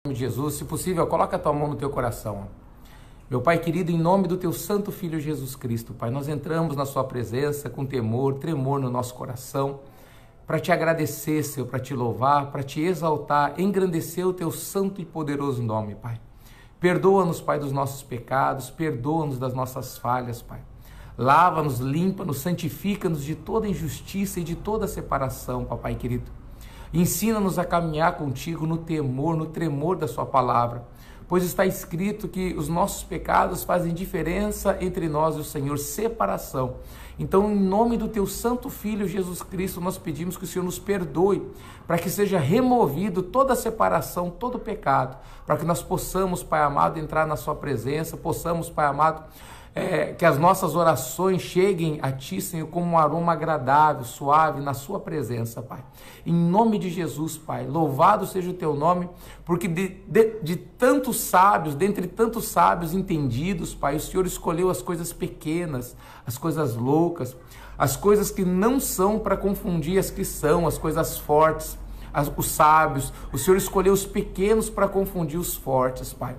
nome de Jesus, se possível, coloca a tua mão no teu coração. Meu Pai querido, em nome do teu santo Filho Jesus Cristo, Pai, nós entramos na sua presença com temor, tremor no nosso coração, para te agradecer, Senhor, para te louvar, para te exaltar, engrandecer o teu santo e poderoso nome, Pai. Perdoa-nos, Pai, dos nossos pecados, perdoa-nos das nossas falhas, Pai. Lava-nos, limpa-nos, santifica-nos de toda injustiça e de toda separação, Papai querido. Ensina-nos a caminhar contigo no temor, no tremor da sua palavra, pois está escrito que os nossos pecados fazem diferença entre nós e o Senhor, separação. Então, em nome do teu santo Filho Jesus Cristo, nós pedimos que o Senhor nos perdoe, para que seja removido toda a separação, todo o pecado, para que nós possamos, Pai amado, entrar na sua presença, possamos, Pai amado, que as nossas orações cheguem a Ti, Senhor, como um aroma agradável, suave, na Sua presença, Pai. Em nome de Jesus, Pai, louvado seja o Teu nome, porque de tantos sábios, dentre tantos sábios entendidos, Pai, o Senhor escolheu as coisas pequenas, as coisas loucas, as coisas que não são para confundir as que são, as coisas fortes, os sábios. O Senhor escolheu os pequenos para confundir os fortes, Pai.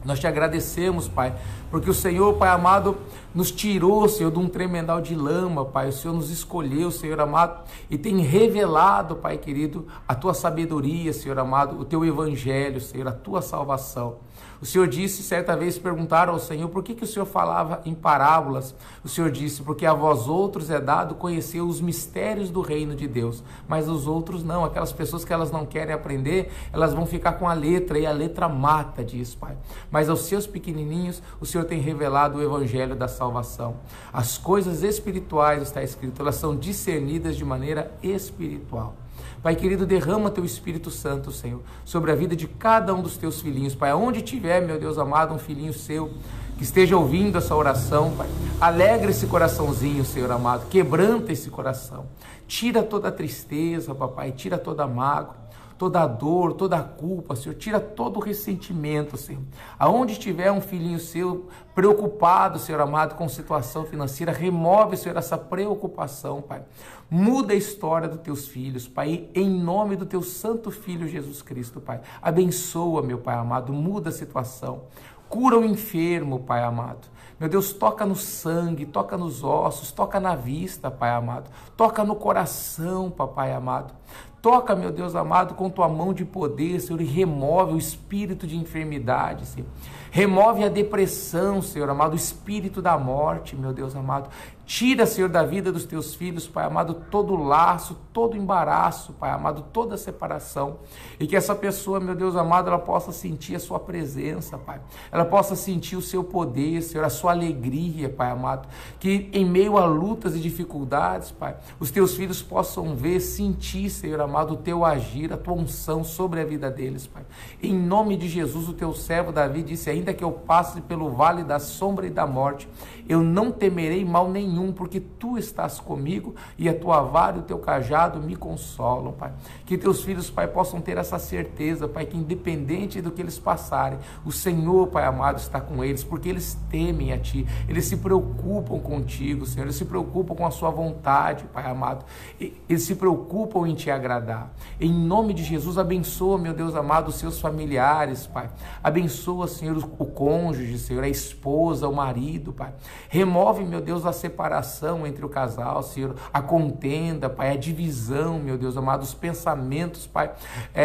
Nós te agradecemos, Pai, porque o Senhor, Pai amado, nos tirou, Senhor, de um tremendal de lama, Pai. O Senhor nos escolheu, Senhor amado, e tem revelado, Pai querido, a tua sabedoria, Senhor amado, o teu evangelho, Senhor, a tua salvação. O Senhor disse, certa vez perguntaram ao Senhor, por que o Senhor falava em parábolas? O Senhor disse, porque a vós outros é dado conhecer os mistérios do reino de Deus, mas os outros não. Aquelas pessoas que elas não querem aprender, elas vão ficar com a letra, e a letra mata, diz, Pai. Mas aos seus pequenininhos, o Senhor tem revelado o evangelho da salvação. As coisas espirituais, está escrito, elas são discernidas de maneira espiritual. Pai querido, derrama teu Espírito Santo, Senhor, sobre a vida de cada um dos teus filhinhos, Pai. Aonde tiver, meu Deus amado, um filhinho seu que esteja ouvindo essa oração, Pai, alegra esse coraçãozinho, Senhor amado, quebranta esse coração, tira toda a tristeza, Papai, tira toda a mágoa, toda a dor, toda a culpa, Senhor, tira todo o ressentimento, Senhor. Aonde tiver um filhinho seu preocupado, Senhor amado, com situação financeira, remove, Senhor, essa preocupação, Pai. Muda a história dos teus filhos, Pai, em nome do teu santo Filho Jesus Cristo, Pai. Abençoa, meu Pai amado, muda a situação. Cura o enfermo, Pai amado. Meu Deus, toca no sangue, toca nos ossos, toca na vista, Pai amado. Toca no coração, Papai amado. Toca, meu Deus amado, com tua mão de poder, Senhor, e remove o espírito de enfermidade, Senhor. Remove a depressão, Senhor amado, o espírito da morte, meu Deus amado. Tira, Senhor, da vida dos teus filhos, Pai amado, todo laço, todo embaraço, Pai amado, toda separação. E que essa pessoa, meu Deus amado, ela possa sentir a sua presença, Pai. Ela possa sentir o seu poder, Senhor, a sua alegria, Pai amado. Que em meio a lutas e dificuldades, Pai, os teus filhos possam ver, sentir, Senhor amado, o teu agir, a tua unção sobre a vida deles, Pai. Em nome de Jesus, o teu servo Davi disse, ainda que eu passe pelo vale da sombra e da morte, eu não temerei mal nenhum, porque tu estás comigo e a tua vara e o teu cajado me consolam, Pai. Que teus filhos, Pai, possam ter essa certeza, Pai, que independente do que eles passarem, o Senhor, Pai amado, está com eles, porque eles temem a Ti, eles se preocupam contigo, Senhor, eles se preocupam com a sua vontade, Pai amado, eles se preocupam em Te agradar. Em nome de Jesus, abençoa, meu Deus amado, os seus familiares, Pai. Abençoa, Senhor, o cônjuge, Senhor, a esposa, o marido, Pai. Remove, meu Deus, a separação entre o casal, Senhor, a contenda, Pai, a divisão, meu Deus amado, os pensamentos, Pai,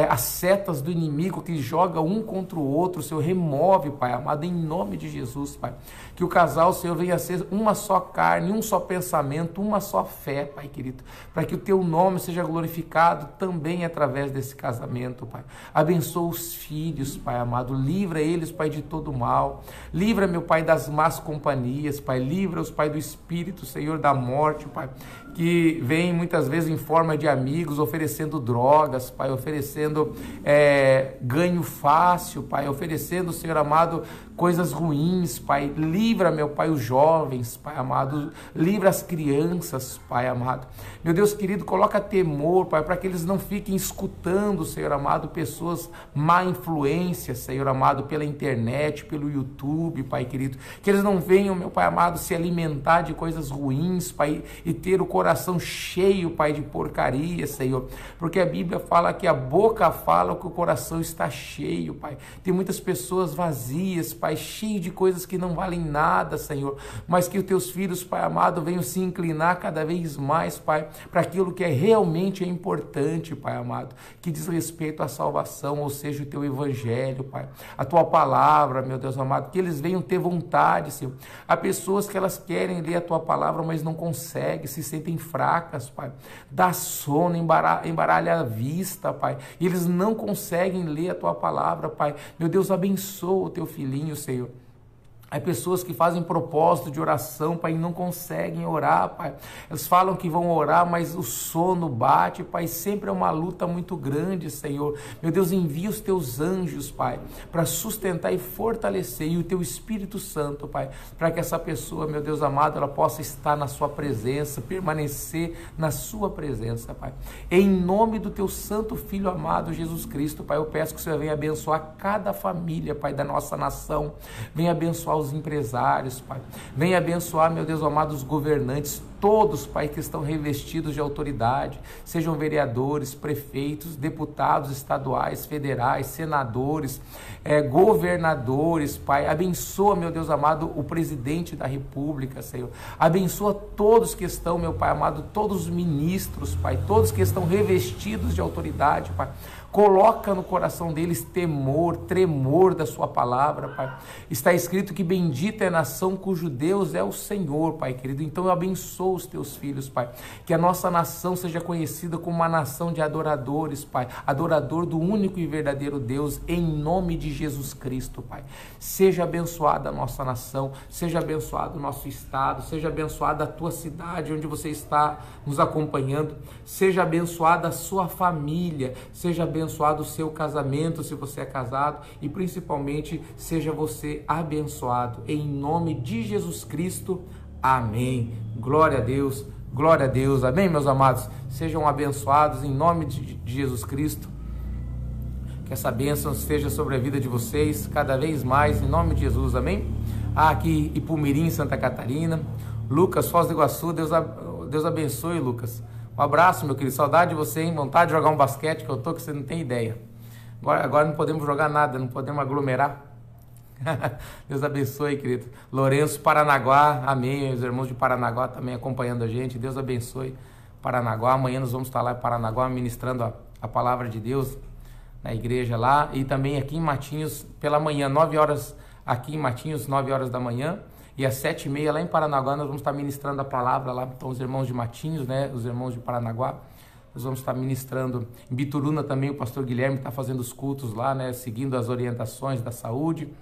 as setas do inimigo que joga um contra o outro, Senhor, remove, Pai amado, em nome de Jesus, Pai. Que o casal, Senhor, venha a ser uma só carne, um só pensamento, uma só fé, Pai querido, para que o Teu nome seja glorificado também através desse casamento, Pai. Abençoa os filhos, Pai amado, livra eles, Pai, de todo mal, livra, meu Pai, das más companhias, Pai, livra-os, Pai, do espírito, Senhor, da morte, Pai, que vem muitas vezes em forma de amigos, oferecendo drogas, Pai, oferecendo ganho fácil, Pai, oferecendo, Senhor amado, coisas ruins, Pai. Livra, meu Pai, os jovens, Pai amado, livra as crianças, Pai amado. Meu Deus querido, coloca temor, Pai, para que eles não fiquem escutando, Senhor amado, pessoas má influência, Senhor amado, pela internet, pelo YouTube, Pai querido, que eles não venham, meu Pai amado, se alimentar de coisas coisas ruins, Pai, e ter o coração cheio, Pai, de porcaria, Senhor, porque a Bíblia fala que a boca fala que o coração está cheio, Pai. Tem muitas pessoas vazias, Pai, cheias de coisas que não valem nada, Senhor, mas que os teus filhos, Pai amado, venham se inclinar cada vez mais, Pai, para aquilo que realmente é importante, Pai amado, que diz respeito à salvação, ou seja, o teu evangelho, Pai, a tua palavra, meu Deus amado, que eles venham ter vontade, Senhor. Há pessoas que elas querem ler a tua palavra, mas não conseguem, se sentem fracas, Pai, dá sono, embaralha a vista, Pai, e eles não conseguem ler a tua palavra, Pai. Meu Deus, abençoa o teu filhinho, Senhor. Há pessoas que fazem propósito de oração, Pai, e não conseguem orar, Pai. Eles falam que vão orar, mas o sono bate, Pai. Sempre é uma luta muito grande, Senhor. Meu Deus, envia os teus anjos, Pai, para sustentar e fortalecer, e o teu Espírito Santo, Pai, para que essa pessoa, meu Deus amado, ela possa estar na sua presença, permanecer na sua presença, Pai. Em nome do teu santo Filho amado, Jesus Cristo, Pai, eu peço que o Senhor venha abençoar cada família, Pai, da nossa nação. Venha abençoar os empresários, Pai. Venha abençoar, meu Deus amado, os governantes, todos, Pai, que estão revestidos de autoridade, sejam vereadores, prefeitos, deputados estaduais, federais, senadores, governadores, Pai. Abençoa, meu Deus amado, o presidente da República, Senhor. Abençoa todos que estão, meu Pai amado, todos os ministros, Pai, todos que estão revestidos de autoridade, Pai. Coloca no coração deles temor, tremor da sua palavra, Pai. Está escrito que bendita é a nação cujo Deus é o Senhor, Pai querido. Então eu abençoo os teus filhos, Pai. Que a nossa nação seja conhecida como uma nação de adoradores, Pai. Adorador do único e verdadeiro Deus, em nome de Jesus Cristo, Pai. Seja abençoada a nossa nação, seja abençoado o nosso estado, seja abençoada a tua cidade onde você está nos acompanhando, seja abençoada a sua família, seja abençoado o seu casamento, se você é casado, e principalmente seja você abençoado, em nome de Jesus Cristo, amém. Glória a Deus, amém, meus amados. Sejam abençoados em nome de Jesus Cristo, que essa bênção esteja sobre a vida de vocês cada vez mais, em nome de Jesus, amém. Aqui Ipumirim, Santa Catarina, Lucas, Foz do Iguaçu, Deus abençoe, Lucas. Um abraço, meu querido, saudade de você, hein? Vontade de jogar um basquete que eu tô, que você não tem ideia. Agora não podemos jogar nada, não podemos aglomerar. Deus abençoe, querido. Lourenço, Paranaguá, amém. Os irmãos de Paranaguá também acompanhando a gente. Deus abençoe Paranaguá. Amanhã nós vamos estar lá em Paranaguá ministrando a palavra de Deus na igreja lá. E também aqui em Matinhos, pela manhã, 9 horas aqui em Matinhos, 9 horas da manhã. E às 7h30 lá em Paranaguá nós vamos estar ministrando a palavra lá. Então os irmãos de Matinhos, né? Os irmãos de Paranaguá. Nós vamos estar ministrando. Em Bituruna também o pastor Guilherme está fazendo os cultos lá, né? Seguindo as orientações da saúde.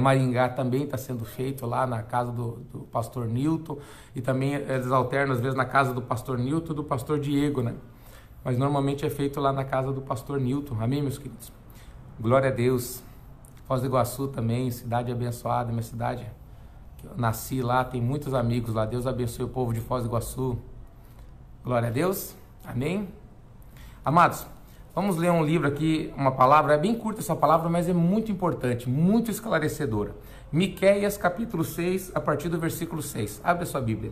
Maringá também está sendo feito lá na casa do pastor Nilton. E também eles alternam às vezes na casa do pastor Nilton e do pastor Diego, né? Mas normalmente é feito lá na casa do pastor Nilton. Amém, meus queridos? Glória a Deus. Foz do Iguaçu também, cidade abençoada, minha cidade. Eu nasci lá, tem muitos amigos lá. Deus abençoe o povo de Foz do Iguaçu. Glória a Deus. Amém. Amados, vamos ler um livro aqui, uma palavra. É bem curta essa palavra, mas é muito importante, muito esclarecedora. Miqueias, capítulo 6, a partir do versículo 6. Abre a sua Bíblia.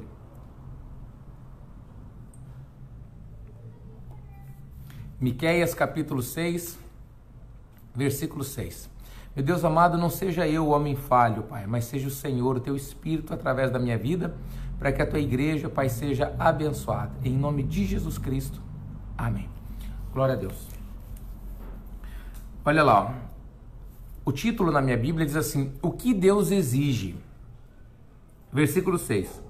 Miqueias, capítulo 6, versículo 6. Meu Deus amado, não seja eu o homem falho, Pai, mas seja o Senhor, o teu Espírito, através da minha vida, para que a tua igreja, Pai, seja abençoada. Em nome de Jesus Cristo. Amém. Glória a Deus. Olha lá, ó. O título na minha Bíblia diz assim: o que Deus exige? Versículo 6.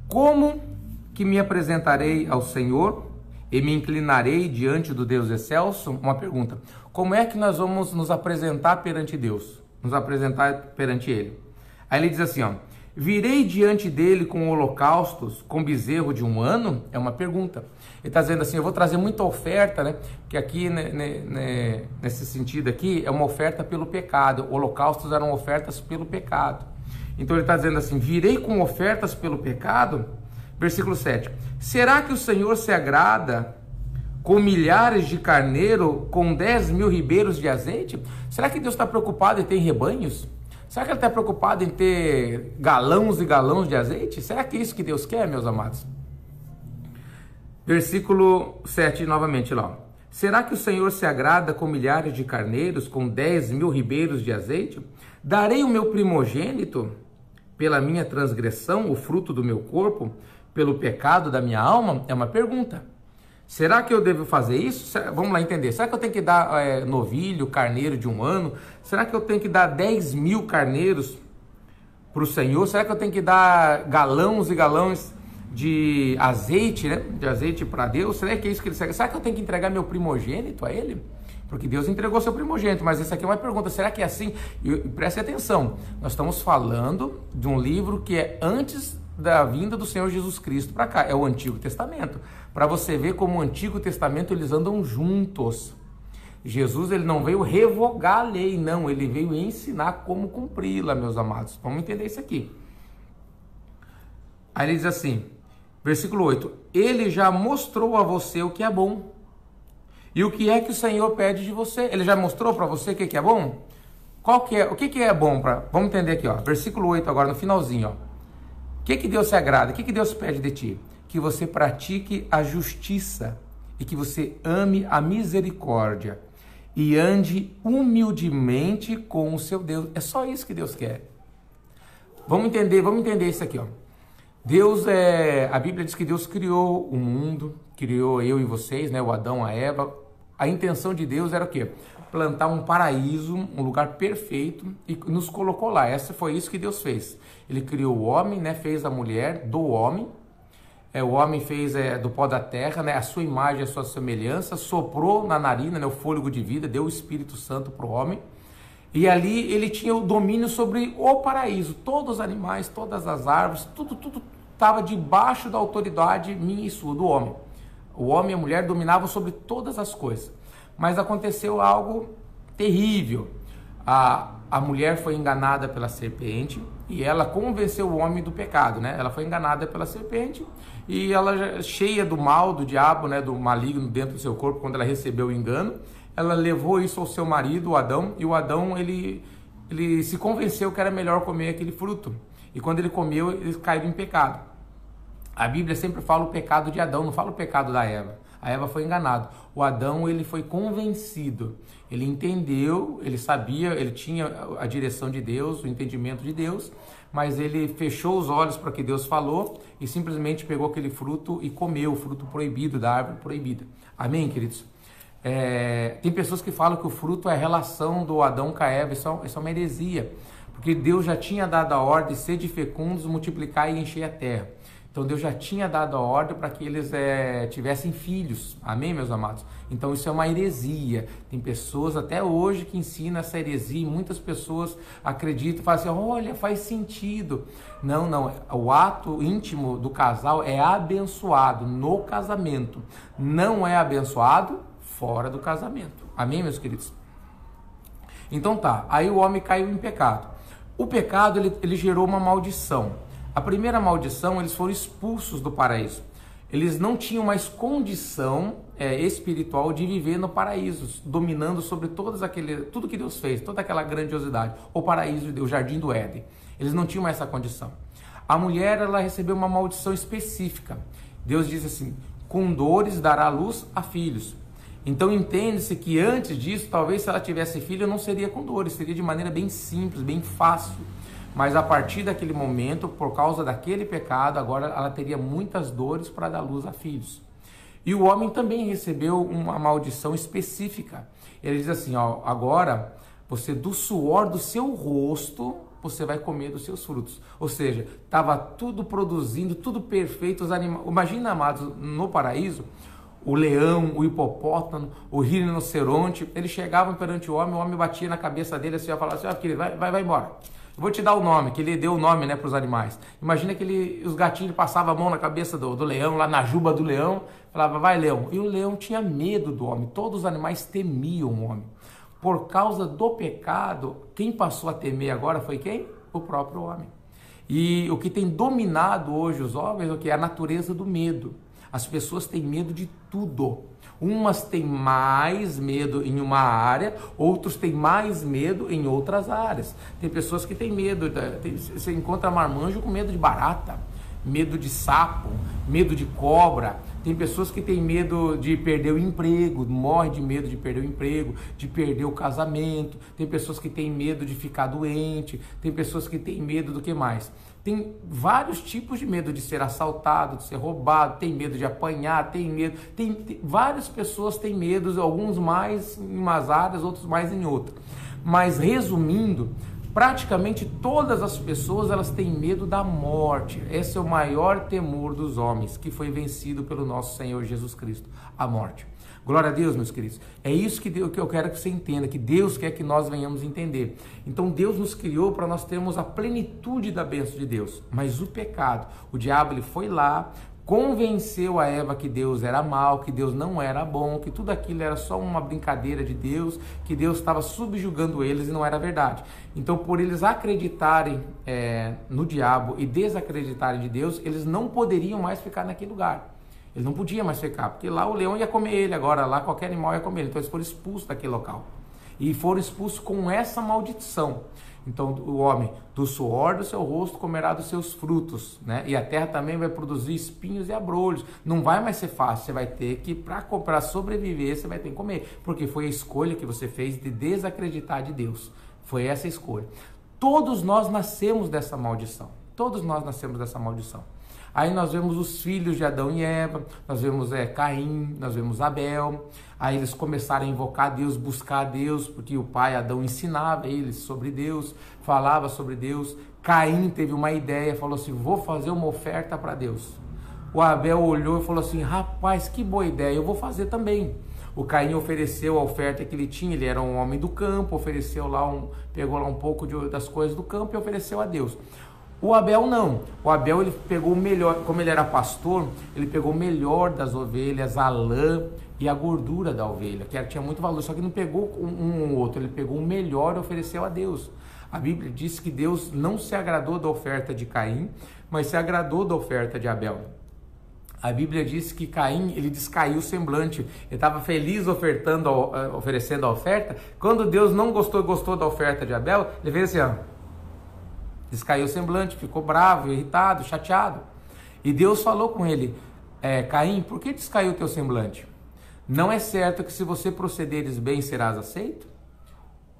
Como que me apresentarei ao Senhor e me inclinarei diante do Deus excelso? Uma pergunta. Como é que nós vamos nos apresentar perante Deus? Nos apresentar perante Ele? Aí ele diz assim, ó. Virei diante dele com holocaustos, com bezerro de 1 ano? É uma pergunta. Ele está dizendo assim, eu vou trazer muita oferta, né? Que aqui, nesse sentido aqui, é uma oferta pelo pecado. Holocaustos eram ofertas pelo pecado. Então ele está dizendo assim, virei com ofertas pelo pecado? Versículo 7. Será que o Senhor se agrada com milhares de carneiro, com 10.000 ribeiros de azeite? Será que Deus está preocupado em ter rebanhos? Será que ele está preocupado em ter galões e galões de azeite? Será que é isso que Deus quer, meus amados? Versículo 7, novamente lá. Será que o Senhor se agrada com milhares de carneiros, com 10.000 ribeiros de azeite? Darei o meu primogênito pela minha transgressão, o fruto do meu corpo, pelo pecado da minha alma? É uma pergunta. Será que eu devo fazer isso? Vamos lá entender. Será que eu tenho que dar novilho, carneiro de 1 ano? Será que eu tenho que dar 10.000 carneiros para o Senhor? Será que eu tenho que dar galões e galões de azeite, né? De azeite para Deus? Será que é isso que ele quer? Será que eu tenho que entregar meu primogênito a ele? Porque Deus entregou seu primogênito, mas essa aqui é uma pergunta, será que é assim? E preste atenção, nós estamos falando de um livro que é antes da vinda do Senhor Jesus Cristo para cá, é o Antigo Testamento, para você ver como o Antigo Testamento eles andam juntos. Jesus ele não veio revogar a lei, não, ele veio ensinar como cumpri-la, meus amados. Vamos entender isso aqui. Aí ele diz assim, versículo 8, ele já mostrou a você o que é bom. E o que é que o Senhor pede de você? Ele já mostrou para você o que é bom? Qual que é? O que é bom para? Vamos entender aqui, ó. Versículo 8 agora no finalzinho, ó. O que Deus se agrada? O que Deus pede de ti? Que você pratique a justiça e que você ame a misericórdia e ande humildemente com o seu Deus. É só isso que Deus quer. Vamos entender isso aqui, ó. Deus a Bíblia diz que Deus criou o mundo, criou eu e vocês, né, o Adão, a Eva. A intenção de Deus era o quê? Plantar um paraíso, um lugar perfeito e nos colocou lá. Foi isso que Deus fez. Ele criou o homem, né, fez a mulher do homem. O homem fez do pó da terra, né, a sua imagem, a sua semelhança, soprou na narina, né, o fôlego de vida, deu o Espírito Santo para o homem. E ali ele tinha o domínio sobre o paraíso. Todos os animais, todas as árvores, tudo estava debaixo da autoridade minha e sua, do homem. O homem e a mulher dominavam sobre todas as coisas. Mas aconteceu algo terrível. A mulher foi enganada pela serpente e ela convenceu o homem do pecado, né? Ela foi enganada pela serpente e ela, cheia do mal, do diabo, né, do maligno dentro do seu corpo, quando ela recebeu o engano, ela levou isso ao seu marido, o Adão, e o Adão, ele se convenceu que era melhor comer aquele fruto. E quando ele comeu, eles caíram em pecado. A Bíblia sempre fala o pecado de Adão, não fala o pecado da Eva. A Eva foi enganada. O Adão, ele foi convencido. Ele entendeu, ele sabia, ele tinha a direção de Deus, o entendimento de Deus, mas ele fechou os olhos para o que Deus falou e simplesmente pegou aquele fruto e comeu o fruto proibido da árvore proibida. Amém, queridos? Tem pessoas que falam que o fruto é a relação do Adão com a Eva. Isso é uma heresia, porque Deus já tinha dado a ordem de sede fecundos, multiplicar e encher a terra. Então Deus já tinha dado a ordem para que eles tivessem filhos. Amém, meus amados? Então isso é uma heresia. Tem pessoas até hoje que ensinam essa heresia e muitas pessoas acreditam e falam assim, olha, faz sentido. Não. O ato íntimo do casal é abençoado no casamento. Não é abençoado fora do casamento. Amém, meus queridos? Então tá, aí o homem caiu em pecado. O pecado, ele gerou uma maldição. A primeira maldição, eles foram expulsos do paraíso. Eles não tinham mais condição espiritual de viver no paraíso, dominando sobre tudo que Deus fez, toda aquela grandiosidade. O paraíso, o jardim do Éden. Eles não tinham mais essa condição. A mulher, ela recebeu uma maldição específica. Deus diz assim, com dores dará luz a filhos. Então entende-se que antes disso, talvez se ela tivesse filho, não seria com dores, seria de maneira bem simples, bem fácil. Mas a partir daquele momento, por causa daquele pecado, agora ela teria muitas dores para dar luz a filhos. E o homem também recebeu uma maldição específica. Ele diz assim, agora você do suor do seu rosto, você vai comer dos seus frutos. Ou seja, estava tudo produzindo, tudo perfeito. Os animais, imagina, amados, no paraíso, o leão, o hipopótamo, o rinoceronte, eles chegavam perante o homem batia na cabeça dele assim, ia falar assim, querido, vai embora. Eu vou te dar o nome, que ele deu o nome, né, para os animais. Imagina que os gatinhos passavam a mão na cabeça do leão, lá na juba do leão, falava, vai leão. E o leão tinha medo do homem, todos os animais temiam o homem. Por causa do pecado, quem passou a temer agora foi quem? O próprio homem. E o que tem dominado hoje os homens é o que? A natureza do medo. As pessoas têm medo de tudo. Umas têm mais medo em uma área, outros têm mais medo em outras áreas. Tem pessoas que têm medo, você encontra marmanjo com medo de barata, medo de sapo, medo de cobra. Tem pessoas que têm medo de perder o emprego, morre de medo de perder o emprego, de perder o casamento. Tem pessoas que têm medo de ficar doente. Tem pessoas que têm medo do que mais? Tem vários tipos de medo de ser assaltado, de ser roubado, tem medo de apanhar, tem medo. Várias pessoas têm medos, alguns mais em umas áreas, outros mais em outras. Mas resumindo, praticamente todas as pessoas elas têm medo da morte. Esse é o maior temor dos homens, que foi vencido pelo nosso Senhor Jesus Cristo, a morte. Glória a Deus, meus queridos. É isso que eu quero que você entenda, que Deus quer que nós venhamos entender. Então Deus nos criou para nós termos a plenitude da bênção de Deus. Mas o pecado, o diabo ele foi lá, convenceu a Eva que Deus era mau, que Deus não era bom, que tudo aquilo era só uma brincadeira de Deus, que Deus estava subjugando eles e não era verdade. Então, por eles acreditarem no diabo e desacreditarem de Deus, eles não poderiam mais ficar naquele lugar. Eles não podiam mais ficar, porque lá o leão ia comer ele, agora lá qualquer animal ia comer ele. Então eles foram expulsos daquele local. E foram expulsos com essa maldição. Então o homem, do suor do seu rosto comerá dos seus frutos, né? E a terra também vai produzir espinhos e abrolhos. Não vai mais ser fácil, você vai ter que, para sobreviver, você vai ter que comer. Porque foi a escolha que você fez de desacreditar de Deus. Foi essa a escolha. Todos nós nascemos dessa maldição. Todos nós nascemos dessa maldição. Aí nós vemos os filhos de Adão e Eva, nós vemos Caim, nós vemos Abel. Aí eles começaram a invocar Deus, buscar Deus, porque o pai Adão ensinava eles sobre Deus, falava sobre Deus. Caim teve uma ideia, falou assim, vou fazer uma oferta para Deus. O Abel olhou e falou assim, rapaz, que boa ideia, eu vou fazer também. O Caim ofereceu a oferta que ele tinha, ele era um homem do campo, ofereceu lá pegou lá um pouco das coisas do campo e ofereceu a Deus. O Abel não, o Abel ele pegou o melhor, como ele era pastor, ele pegou o melhor das ovelhas, a lã e a gordura da ovelha, que tinha muito valor, só que não pegou um ou outro, ele pegou o melhor e ofereceu a Deus. A Bíblia diz que Deus não se agradou da oferta de Caim, mas se agradou da oferta de Abel. A Bíblia diz que Caim, ele descaiu o semblante, ele estava feliz oferecendo a oferta, quando Deus não gostou da oferta de Abel, ele fez assim, ó, descaiu o semblante, ficou bravo, irritado, chateado. E Deus falou com ele, Caim, por que descaiu o teu semblante? Não é certo que se você procederes bem, serás aceito?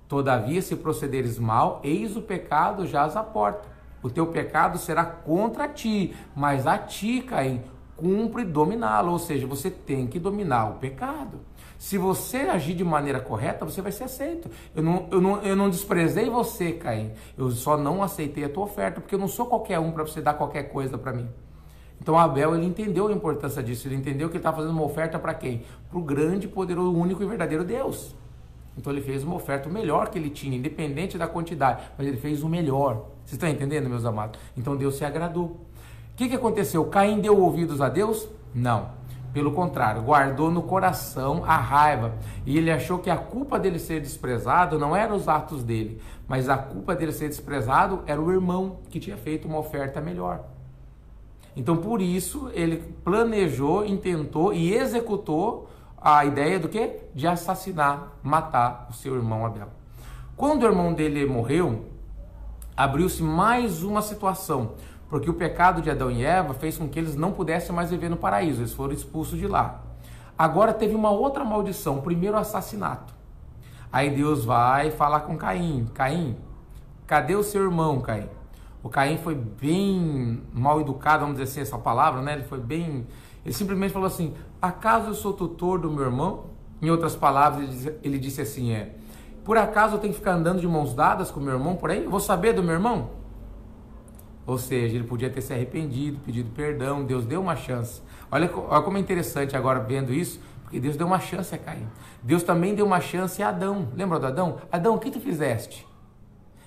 Todavia, se procederes mal, eis o pecado jaz à porta. O teu pecado será contra ti, mas a ti, Caim, cumpre dominá-lo. Ou seja, você tem que dominar o pecado. Se você agir de maneira correta, você vai ser aceito. Eu não desprezei você, Caim. Eu só não aceitei a tua oferta, porque eu não sou qualquer um para você dar qualquer coisa para mim. Então Abel, ele entendeu a importância disso. Ele entendeu que ele estava fazendo uma oferta para quem? Para o grande, poderoso, único e verdadeiro Deus. Então ele fez uma oferta o melhor que ele tinha, independente da quantidade. Mas ele fez o melhor. Vocês estão entendendo, meus amados? Então Deus se agradou. O que aconteceu? Caim deu ouvidos a Deus? Não. Pelo contrário, guardou no coração a raiva e ele achou que a culpa dele ser desprezado não era os atos dele, mas a culpa dele ser desprezado era o irmão que tinha feito uma oferta melhor. Então por isso ele planejou, intentou e executou a ideia do quê? De assassinar, matar o seu irmão Abel. Quando o irmão dele morreu, abriu-se mais uma situação. Porque o pecado de Adão e Eva fez com que eles não pudessem mais viver no paraíso, eles foram expulsos de lá. Agora teve uma outra maldição, primeiro o assassinato. Aí Deus vai falar com Caim, Caim, cadê o seu irmão, Caim? O Caim foi bem mal educado, vamos dizer assim, essa palavra, né? Ele simplesmente falou assim, acaso eu sou tutor do meu irmão? Em outras palavras, ele disse assim, por acaso eu tenho que ficar andando de mãos dadas com meu irmão por aí? Eu vou saber do meu irmão? Ou seja, ele podia ter se arrependido, pedido perdão, Deus deu uma chance. Olha como é interessante agora vendo isso, porque Deus deu uma chance a Caim. Deus também deu uma chance a Adão. Lembra do Adão? Adão, o que tu fizeste?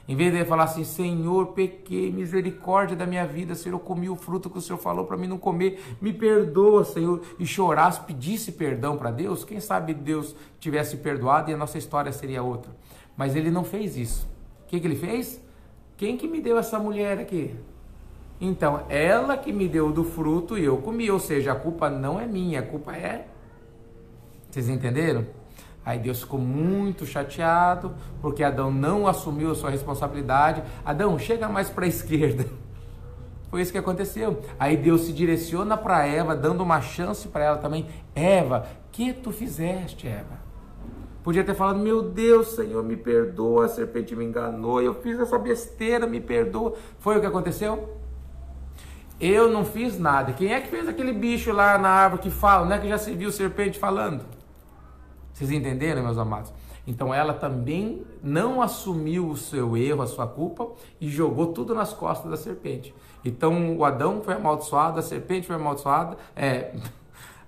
Em vez de ele falar assim, Senhor, pequei, misericórdia da minha vida, Senhor, eu comi o fruto que o Senhor falou para mim não comer, me perdoa, Senhor, e chorasse, pedisse perdão para Deus, quem sabe Deus tivesse perdoado e a nossa história seria outra. Mas ele não fez isso. O que ele fez? Quem que me deu essa mulher aqui? Então, ela que me deu do fruto e eu comi, ou seja, a culpa não é minha, a culpa é... Vocês entenderam? Aí Deus ficou muito chateado, porque Adão não assumiu a sua responsabilidade. Adão, chega mais para a esquerda. Foi isso que aconteceu. Aí Deus se direciona para Eva, dando uma chance para ela também. Eva, que tu fizeste, Eva? Podia ter falado, meu Deus, Senhor, me perdoa, a serpente me enganou, eu fiz essa besteira, me perdoa. Foi o que aconteceu? Eu não fiz nada. Quem é que fez aquele bicho lá na árvore que fala? Não é que já se viu serpente falando? Vocês entenderam, meus amados? Então ela também não assumiu o seu erro, a sua culpa e jogou tudo nas costas da serpente. Então o Adão foi amaldiçoado, a serpente foi amaldiçoada,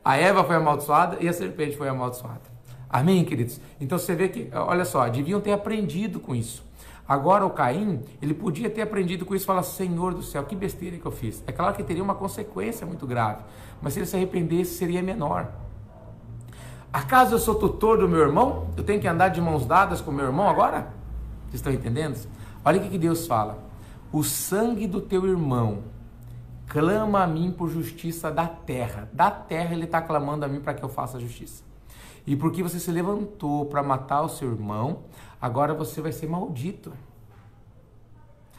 a Eva foi amaldiçoada e a serpente foi amaldiçoada. Amém, queridos? Então você vê que, olha só, deviam ter aprendido com isso. Agora o Caim, ele podia ter aprendido com isso e falar, Senhor do céu, que besteira que eu fiz. É claro que teria uma consequência muito grave, mas se ele se arrependesse seria menor. Acaso eu sou tutor do meu irmão? Eu tenho que andar de mãos dadas com o meu irmão agora? Vocês estão entendendo? Olha o que Deus fala. O sangue do teu irmão clama a mim por justiça da terra. Da terra ele está clamando a mim para que eu faça justiça. E porque você se levantou para matar o seu irmão, agora você vai ser maldito.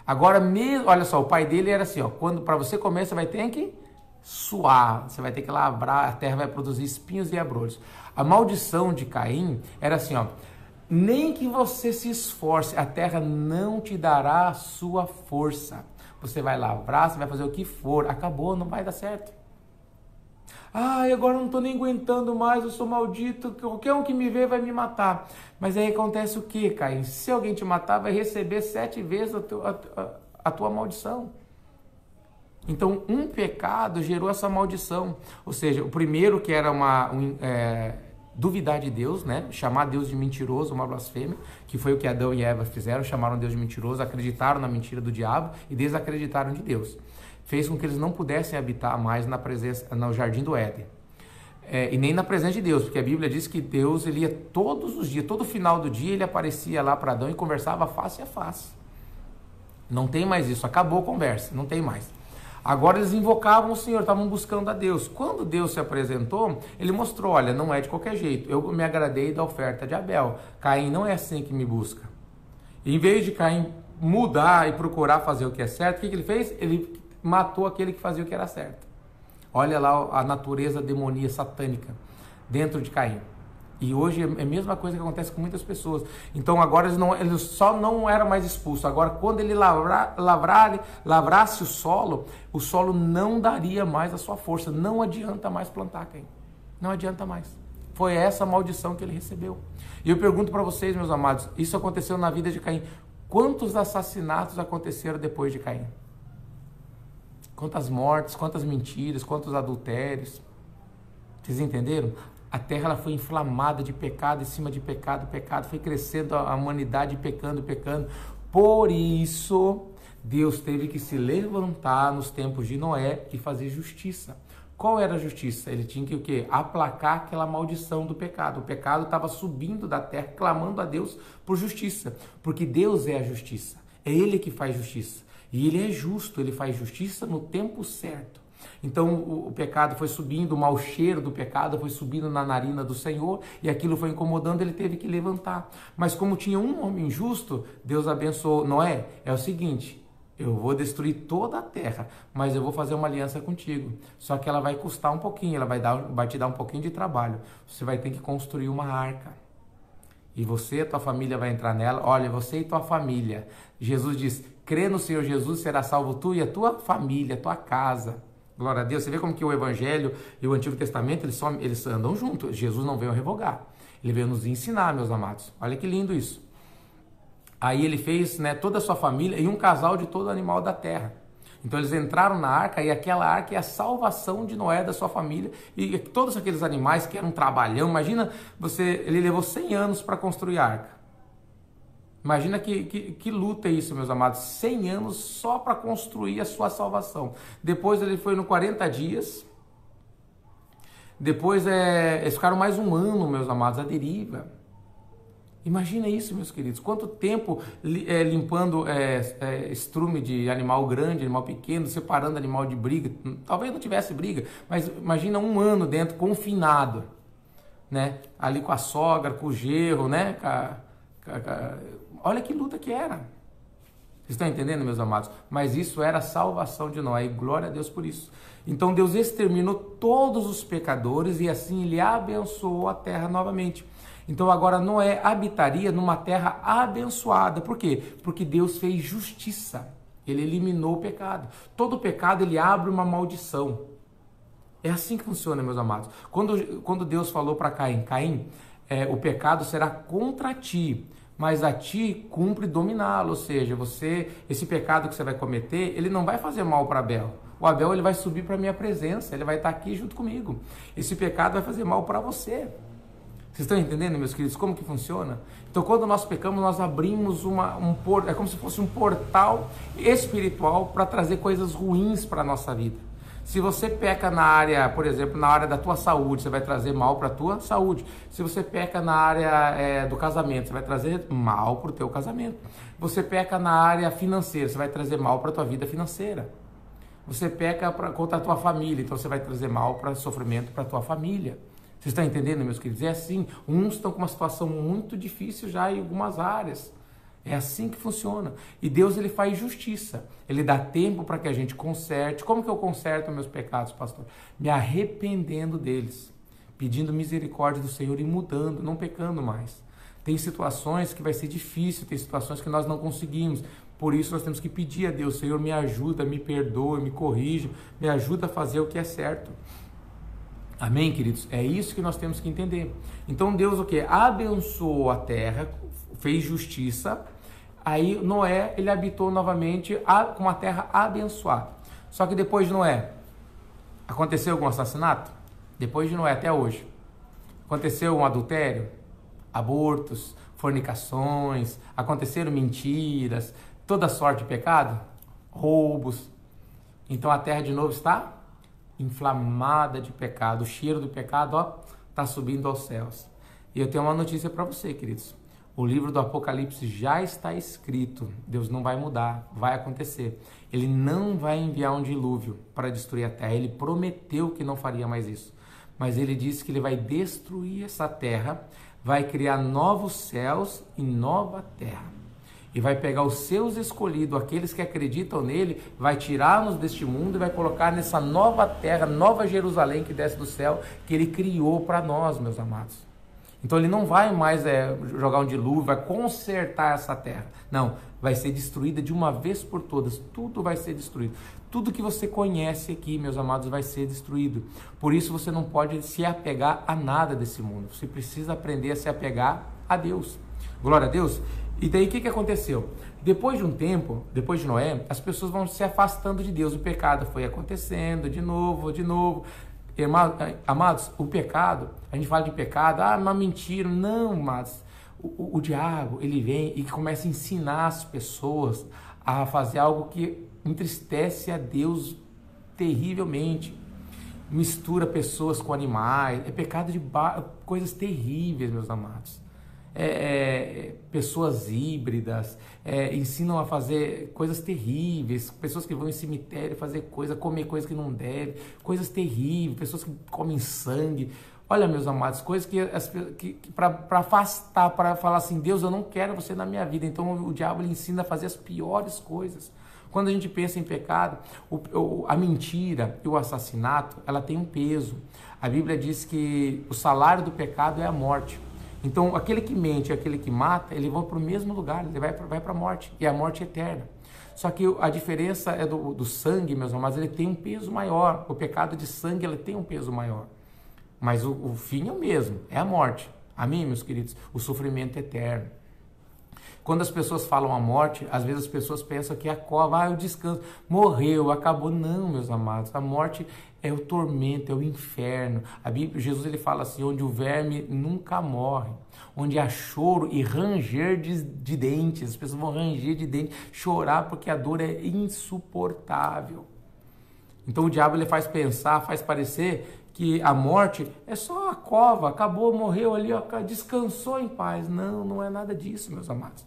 Agora mesmo, olha só, o pai dele era assim, ó, quando para você comer você vai ter que suar, você vai ter que lavrar, a terra vai produzir espinhos e abrolhos. A maldição de Caim era assim, ó, nem que você se esforce, a terra não te dará a sua força. Você vai lavrar, você vai fazer o que for, acabou, não vai dar certo. Ai, agora eu não estou nem aguentando mais, eu sou maldito, qualquer um que me vê vai me matar. Mas aí acontece o que, Caim? Se alguém te matar, vai receber 7 vezes a tua maldição. Então, um pecado gerou essa maldição. Ou seja, o primeiro que era duvidar de Deus, né? Chamar Deus de mentiroso, uma blasfêmia, que foi o que Adão e Eva fizeram, chamaram Deus de mentiroso, acreditaram na mentira do diabo e desacreditaram de Deus. Fez com que eles não pudessem habitar mais na presença, no jardim do Éden. E nem na presença de Deus, porque a Bíblia diz que Deus ele ia todos os dias, todo final do dia ele aparecia lá para Adão e conversava face a face. Não tem mais isso, acabou a conversa, não tem mais. Agora eles invocavam o Senhor, estavam buscando a Deus. Quando Deus se apresentou, ele mostrou, olha, não é de qualquer jeito. Eu me agradei da oferta de Abel. Caim não é assim que me busca. Em vez de Caim mudar e procurar fazer o que é certo, o que ele fez? Ele matou aquele que fazia o que era certo. Olha lá a natureza demoníaca satânica dentro de Caim. E hoje é a mesma coisa que acontece com muitas pessoas. Então agora eles só não eram mais expulsos. Agora quando ele lavrasse o solo não daria mais a sua força. Não adianta mais plantar, Caim. Não adianta mais. Foi essa maldição que ele recebeu. E eu pergunto para vocês, meus amados, isso aconteceu na vida de Caim. Quantos assassinatos aconteceram depois de Caim? Quantas mortes, quantas mentiras, quantos adultérios. Vocês entenderam? A terra ela foi inflamada de pecado, em cima de pecado, foi crescendo a humanidade pecando. Por isso, Deus teve que se levantar nos tempos de Noé e fazer justiça. Qual era a justiça? Ele tinha que o quê? Aplacar aquela maldição do pecado. O pecado estava subindo da terra, clamando a Deus por justiça, porque Deus é a justiça. É Ele que faz justiça. E Ele é justo, Ele faz justiça no tempo certo. Então o pecado foi subindo, o mau cheiro do pecado foi subindo na narina do Senhor e aquilo foi incomodando, ele teve que levantar. Mas como tinha um homem justo, Deus abençoou Noé. É o seguinte, eu vou destruir toda a terra, mas eu vou fazer uma aliança contigo. Só que ela vai custar um pouquinho, ela vai te dar um pouquinho de trabalho. Você vai ter que construir uma arca. E você e tua família vai entrar nela. Olha, você e tua família. Jesus diz, crê no Senhor Jesus, será salvo tu e a tua família, a tua casa. Glória a Deus. Você vê como que o Evangelho e o Antigo Testamento, eles andam juntos. Jesus não veio revogar. Ele veio nos ensinar, meus amados. Olha que lindo isso. Aí ele fez, né, toda a sua família e um casal de todo animal da terra. Então eles entraram na arca e aquela arca é a salvação de Noé, da sua família. E todos aqueles animais que eram um trabalhão. Imagina, ele levou 100 anos para construir a arca. Imagina que luta é isso, meus amados. 100 anos só para construir a sua salvação. Depois ele foi no 40 dias. Depois eles ficaram mais um ano, meus amados, à deriva. Imagina isso, meus queridos. Quanto tempo limpando estrume de animal grande, animal pequeno, separando animal de briga. Talvez não tivesse briga, mas imagina um ano dentro, confinado. né? Ali com a sogra, com o genro, né? Olha que luta que era. Vocês estão entendendo, meus amados? Mas isso era a salvação de Noé, e glória a Deus por isso. Então Deus exterminou todos os pecadores e assim ele abençoou a terra novamente. Então agora Noé habitaria numa terra abençoada. Por quê? Porque Deus fez justiça. Ele eliminou o pecado. Todo pecado ele abre uma maldição. É assim que funciona, meus amados. Quando Deus falou para Caim, o pecado será contra ti, mas a ti cumpre dominá-lo. Ou seja, esse pecado que você vai cometer, ele não vai fazer mal para Abel. O Abel ele vai subir para a minha presença, ele vai estar aqui junto comigo. Esse pecado vai fazer mal para você. Vocês estão entendendo, meus queridos, como que funciona? Então, quando nós pecamos, nós abrimos é como se fosse um portal espiritual para trazer coisas ruins para a nossa vida. Se você peca na área, por exemplo, na área da tua saúde, você vai trazer mal para a tua saúde. Se você peca na área do casamento, você vai trazer mal para o teu casamento. Você peca na área financeira, você vai trazer mal para a tua vida financeira. Você peca contra a tua família, então você vai trazer mal para sofrimento para a tua família. Vocês estão entendendo, meus queridos? É assim, uns estão com uma situação muito difícil já em algumas áreas. É assim que funciona. E Deus ele faz justiça. Ele dá tempo para que a gente conserte. Como que eu conserto meus pecados, pastor? Me arrependendo deles, pedindo misericórdia do Senhor e mudando, não pecando mais. Tem situações que vai ser difícil, tem situações que nós não conseguimos. Por isso nós temos que pedir a Deus, Senhor, me ajuda, me perdoe, me corrija, me ajuda a fazer o que é certo. Amém, queridos? É isso que nós temos que entender. Então Deus o quê? Abençoou a terra, fez justiça. Aí Noé, ele habitou novamente com uma terra abençoada. Só que depois de Noé, aconteceu algum assassinato? Depois de Noé até hoje. Aconteceu um adultério? Abortos, fornicações, aconteceram mentiras, toda sorte de pecado? Roubos. Então a terra de novo está inflamada de pecado. O cheiro do pecado está subindo aos céus. E eu tenho uma notícia para você, queridos. O livro do Apocalipse já está escrito. Deus não vai mudar, vai acontecer. Ele não vai enviar um dilúvio para destruir a terra. Ele prometeu que não faria mais isso. Mas ele disse que ele vai destruir essa terra, vai criar novos céus e nova terra. E vai pegar os seus escolhidos, aqueles que acreditam nele, vai tirá-los deste mundo e vai colocar nessa nova terra, nova Jerusalém que desce do céu, que ele criou para nós, meus amados. Então ele não vai mais jogar um dilúvio, vai consertar essa terra. Não, vai ser destruída de uma vez por todas. Tudo vai ser destruído. Tudo que você conhece aqui, meus amados, vai ser destruído. Por isso você não pode se apegar a nada desse mundo. Você precisa aprender a se apegar a Deus. Glória a Deus. E daí o que aconteceu? Depois de um tempo, depois de Noé, as pessoas vão se afastando de Deus. O pecado foi acontecendo de novo. Amados, o pecado, a gente fala de pecado, uma mentira. Não, amados. O diabo, ele vem e começa a ensinar as pessoas a fazer algo que entristece a Deus terrivelmente. Mistura pessoas com animais. É pecado de coisas terríveis, meus amados. Pessoas híbridas, ensinam a fazer coisas terríveis, pessoas que vão em cemitério fazer comer coisas que não deve, coisas terríveis, pessoas que comem sangue. Olha, meus amados, coisas que para afastar, para falar assim, Deus, eu não quero você na minha vida. Então o diabo ele ensina a fazer as piores coisas. Quando a gente pensa em pecado, a mentira e o assassinato, ela tem um peso. A Bíblia diz que o salário do pecado é a morte. Então, aquele que mente e aquele que mata, eles vão para o mesmo lugar, ele vai para a morte, e a morte eterna. Só que a diferença é do sangue, meus amados, ele tem um peso maior. O pecado de sangue, ele tem um peso maior. Mas o fim é o mesmo, é a morte. Amém, meus queridos? O sofrimento eterno. Quando as pessoas falam a morte, às vezes as pessoas pensam que é a cova, o descanso, morreu, acabou. Não, meus amados, a morte é o tormento, é o inferno. A Bíblia, Jesus ele fala assim, onde o verme nunca morre, onde há choro e ranger de dentes, as pessoas vão ranger de dentes, chorar porque a dor é insuportável. Então o diabo ele faz pensar, faz parecer que a morte é só a cova, acabou, morreu ali, descansou em paz. Não, não é nada disso, meus amados.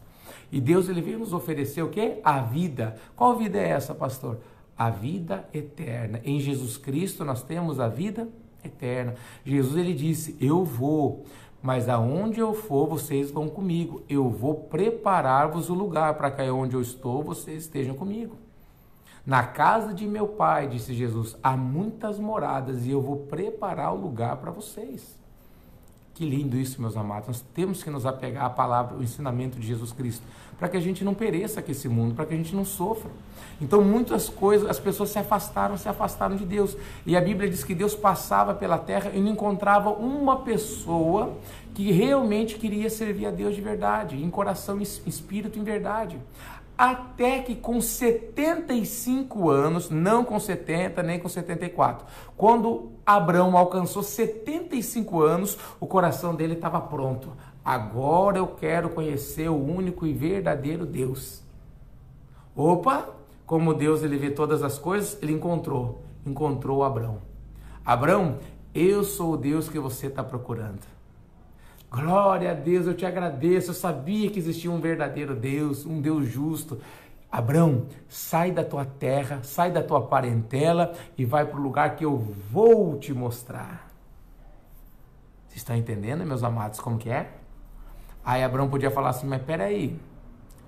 E Deus ele veio nos oferecer o quê? A vida. Qual vida é essa, pastor? A vida eterna. Em Jesus Cristo nós temos a vida eterna. Jesus, ele disse, eu vou, mas aonde eu for, vocês vão comigo. Eu vou preparar-vos o lugar para que onde eu estou, vocês estejam comigo. Na casa de meu pai, disse Jesus, há muitas moradas e eu vou preparar o lugar para vocês. Que lindo isso, meus amados. Nós temos que nos apegar à palavra, o ensinamento de Jesus Cristo, para que a gente não pereça com esse mundo, para que a gente não sofra. Então, muitas coisas, as pessoas se afastaram de Deus. E a Bíblia diz que Deus passava pela terra e não encontrava uma pessoa que realmente queria servir a Deus de verdade, em coração, em espírito, em verdade. Até que com 75 anos, não com 70 nem com 74, quando Abraão alcançou 75 anos, o coração dele estava pronto. Agora eu quero conhecer o único e verdadeiro Deus. Opa, como Deus ele vê todas as coisas, ele encontrou Abraão. Abraão, eu sou o Deus que você está procurando. Glória a Deus, eu te agradeço, eu sabia que existia um verdadeiro Deus, um Deus justo. Abraão, sai da tua terra, sai da tua parentela e vai para o lugar que eu vou te mostrar. Vocês estão entendendo, meus amados, como que é? Aí Abraão podia falar assim, mas peraí,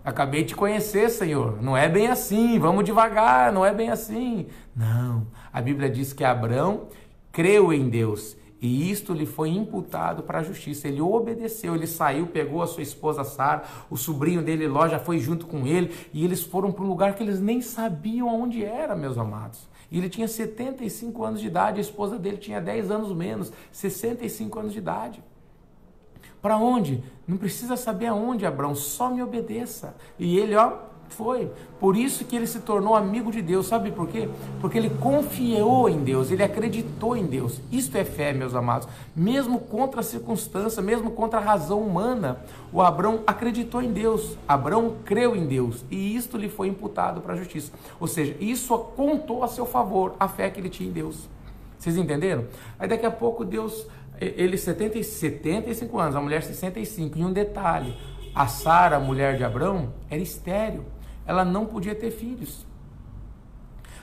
acabei de te conhecer, Senhor, não é bem assim, vamos devagar, não é bem assim. Não, a Bíblia diz que Abraão creu em Deus. E isto lhe foi imputado para a justiça. Ele obedeceu, ele saiu, pegou a sua esposa Sara, o sobrinho dele Ló já foi junto com ele, e eles foram para um lugar que eles nem sabiam aonde era, meus amados. E ele tinha 75 anos de idade, a esposa dele tinha 10 anos menos, 65 anos de idade. Para onde? Não precisa saber aonde, Abraão, só me obedeça. E ele, foi. Por isso que ele se tornou amigo de Deus. Sabe por quê? Porque ele confiou em Deus, ele acreditou em Deus. Isto é fé, meus amados. Mesmo contra a circunstância, mesmo contra a razão humana, o Abraão acreditou em Deus. Abraão creu em Deus e isto lhe foi imputado para a justiça. Ou seja, isso contou a seu favor, a fé que ele tinha em Deus. Vocês entenderam? Aí daqui a pouco Deus, ele 75 anos, a mulher 65. E um detalhe, a Sara, a mulher de Abraão, era estéril. Ela não podia ter filhos.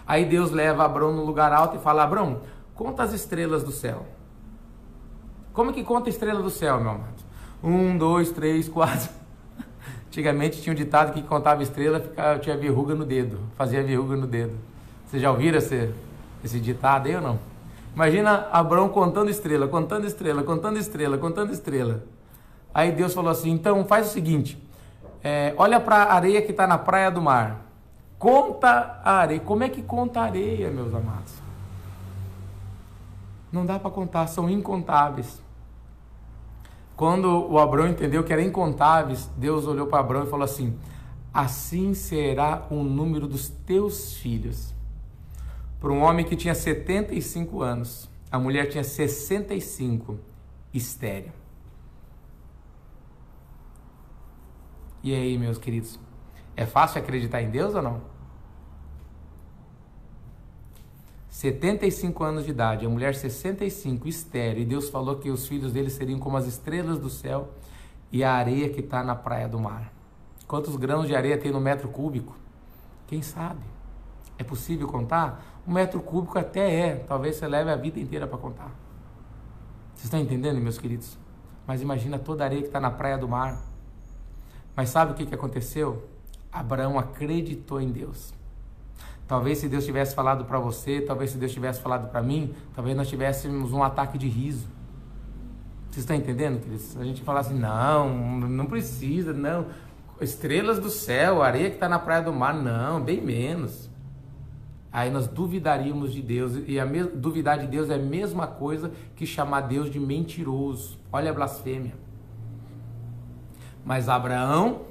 Aí Deus leva Abraão no lugar alto e fala, Abraão, conta as estrelas do céu. Como que conta a estrela do céu, meu amado? 1, 2, 3, 4. Antigamente tinha um ditado que contava estrela, tinha verruga no dedo. Fazia verruga no dedo. Vocês já ouviram esse ditado aí ou não? Imagina Abraão contando estrela, contando estrela, contando estrela, contando estrela. Aí Deus falou assim, então faz o seguinte, olha para a areia que está na praia do mar, conta a areia. Como é que conta a areia, meus amados? Não dá para contar, são incontáveis. Quando o Abraão entendeu que eram incontáveis, Deus olhou para Abraão e falou assim, assim será o número dos teus filhos. Para um homem que tinha 75 anos, a mulher tinha 65, estéril. E aí, meus queridos, é fácil acreditar em Deus ou não? 75 anos de idade, a mulher 65, estéril, e Deus falou que os filhos dele seriam como as estrelas do céu e a areia que está na praia do mar. Quantos grãos de areia tem no metro cúbico? Quem sabe? É possível contar? 1 metro cúbico até talvez você leve a vida inteira para contar. Vocês estão entendendo, meus queridos? Mas imagina toda a areia que está na praia do mar. Mas sabe o que aconteceu? Abraão acreditou em Deus. Talvez se Deus tivesse falado para você, talvez se Deus tivesse falado para mim, talvez nós tivéssemos um ataque de riso. Vocês estão entendendo, queridos? A gente fala assim, não precisa, não. Estrelas do céu, areia que está na praia do mar, não, bem menos. Aí nós duvidaríamos de Deus, e duvidar de Deus é a mesma coisa que chamar Deus de mentiroso. Olha a blasfêmia. Mas Abraão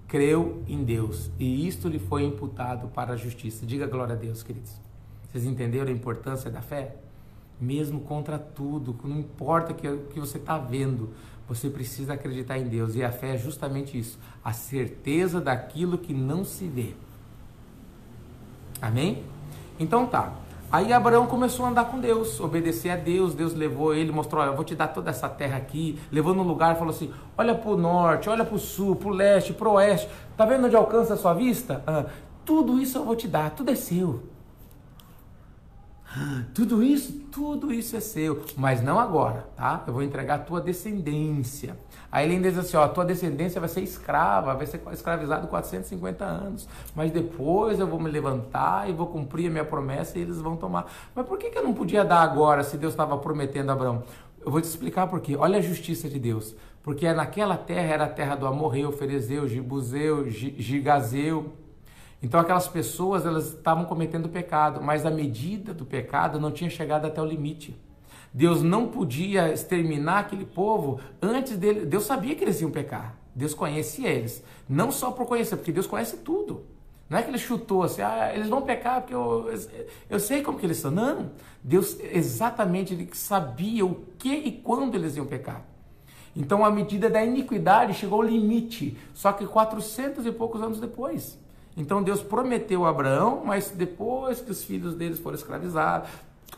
creu em Deus, e isto lhe foi imputado para a justiça. Diga glória a Deus, queridos. Vocês entenderam a importância da fé? Mesmo contra tudo, não importa o que você está vendo, você precisa acreditar em Deus. E a fé é justamente isso, a certeza daquilo que não se vê. Amém? Então tá. Aí Abraão começou a andar com Deus, obedecer a Deus. Deus levou ele, mostrou, olha, eu vou te dar toda essa terra aqui. Levou no lugar e falou assim, olha para o norte, olha para o sul, para o leste, para o oeste. Tá vendo onde alcança a sua vista? Tudo isso eu vou te dar, tudo é seu. Tudo isso é seu, mas não agora, tá? Eu vou entregar a tua descendência. Aí ele ainda diz assim, ó, a tua descendência vai ser escrava, vai ser escravizado 450 anos, mas depois eu vou me levantar e vou cumprir a minha promessa e eles vão tomar. Mas por que eu não podia dar agora se Deus estava prometendo a Abraão? Eu vou te explicar por quê. Olha a justiça de Deus. Porque naquela terra era a terra do Amorreu, Ferezeu, Jebuseu, Girgazeu. Então aquelas pessoas, elas estavam cometendo pecado, mas a medida do pecado não tinha chegado até o limite. Deus não podia exterminar aquele povo antes dele. Deus sabia que eles iam pecar. Deus conhecia eles. Não só por conhecer, porque Deus conhece tudo. Não é que ele chutou assim, eles vão pecar porque eu sei como que eles são. Não, Deus exatamente ele sabia o que e quando eles iam pecar. Então a medida da iniquidade chegou ao limite, só que 400 e poucos anos depois. Então Deus prometeu a Abraão, mas depois que os filhos deles foram escravizados,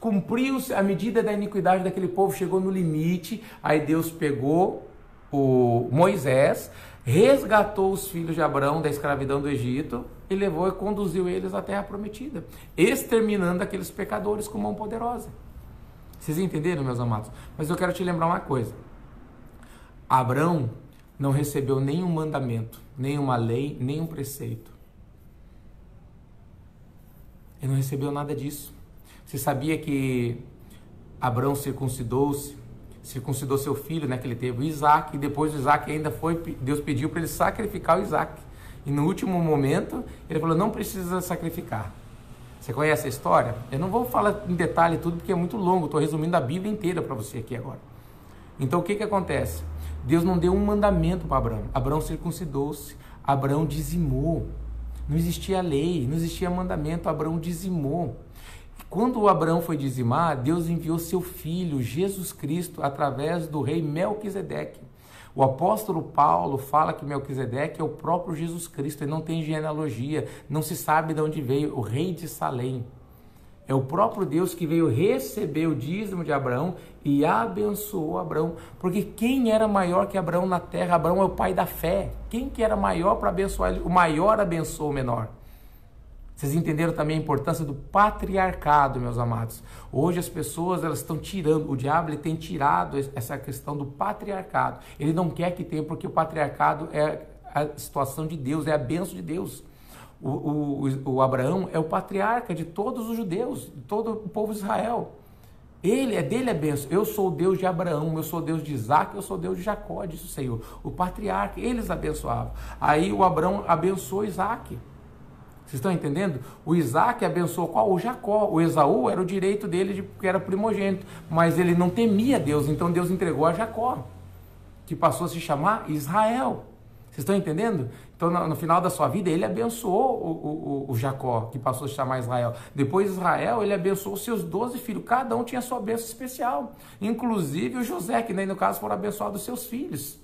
cumpriu-se a medida da iniquidade daquele povo, chegou no limite, aí Deus pegou o Moisés, resgatou os filhos de Abraão da escravidão do Egito e levou e conduziu eles à terra prometida, exterminando aqueles pecadores com mão poderosa. Vocês entenderam, meus amados? Mas eu quero te lembrar uma coisa. Abraão não recebeu nenhum mandamento, nenhuma lei, nenhum preceito. Ele não recebeu nada disso. Você sabia que Abraão circuncidou seu filho, né, que ele teve, o Isaac, e depois o Isaac ainda Deus pediu para ele sacrificar o Isaac. E no último momento, ele falou, não precisa sacrificar. Você conhece a história? Eu não vou falar em detalhe tudo, porque é muito longo, estou resumindo a Bíblia inteira para você aqui agora. Então o que acontece? Deus não deu um mandamento para Abraão. Abraão circuncidou-se, Abraão dizimou. Não existia lei, não existia mandamento, Abraão dizimou. Quando o Abraão foi dizimar, Deus enviou seu filho, Jesus Cristo, através do rei Melquisedeque. O apóstolo Paulo fala que Melquisedeque é o próprio Jesus Cristo, ele não tem genealogia, não se sabe de onde veio, o rei de Salém. É o próprio Deus que veio receber o dízimo de Abraão e abençoou Abraão. Porque quem era maior que Abraão na terra? Abraão é o pai da fé. Quem que era maior para abençoar ele? O maior abençoou o menor. Vocês entenderam também a importância do patriarcado, meus amados. Hoje as pessoas elas estão tirando, o diabo ele tem tirado essa questão do patriarcado. Ele não quer que tenha, porque o patriarcado é a situação de Deus, é a bênção de Deus. O Abraão é o patriarca de todos os judeus, de todo o povo de Israel. Dele a bênção. Eu sou o Deus de Abraão, eu sou o Deus de Isaac, eu sou o Deus de Jacó, disse o Senhor. O patriarca, eles abençoavam. Aí o Abraão abençoou Isaac. Vocês estão entendendo? O Isaac abençoou qual? O Jacó. O Esaú era o direito dele, porque era primogênito. Mas ele não temia Deus, então Deus entregou a Jacó, que passou a se chamar Israel. Vocês estão entendendo? Então, no final da sua vida, ele abençoou o Jacó, que passou a se chamar Israel. Depois, Israel, ele abençoou seus 12 filhos. Cada um tinha sua bênção especial. Inclusive o José, que daí, no caso, foram abençoados seus filhos.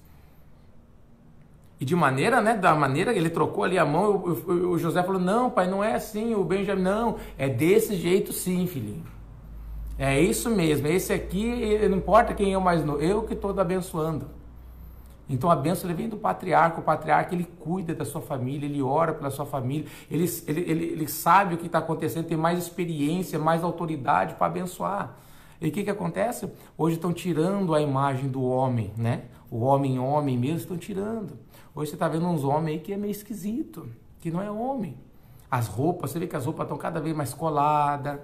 E de maneira, né, da maneira, ele trocou ali a mão, o José falou, não, pai, não é assim, o Benjamin, não, é desse jeito sim, filhinho. É isso mesmo, esse aqui, não importa quem é o mais novo, eu que estou abençoando. Então a bênção ele vem do patriarca, o patriarca ele cuida da sua família, ele ora pela sua família, ele sabe o que está acontecendo, tem mais experiência, mais autoridade para abençoar. E o que acontece? Hoje estão tirando a imagem do homem, né? O homem mesmo estão tirando. Hoje você está vendo uns homens aí que é meio esquisito, que não é homem. As roupas, você vê que as roupas estão cada vez mais coladas.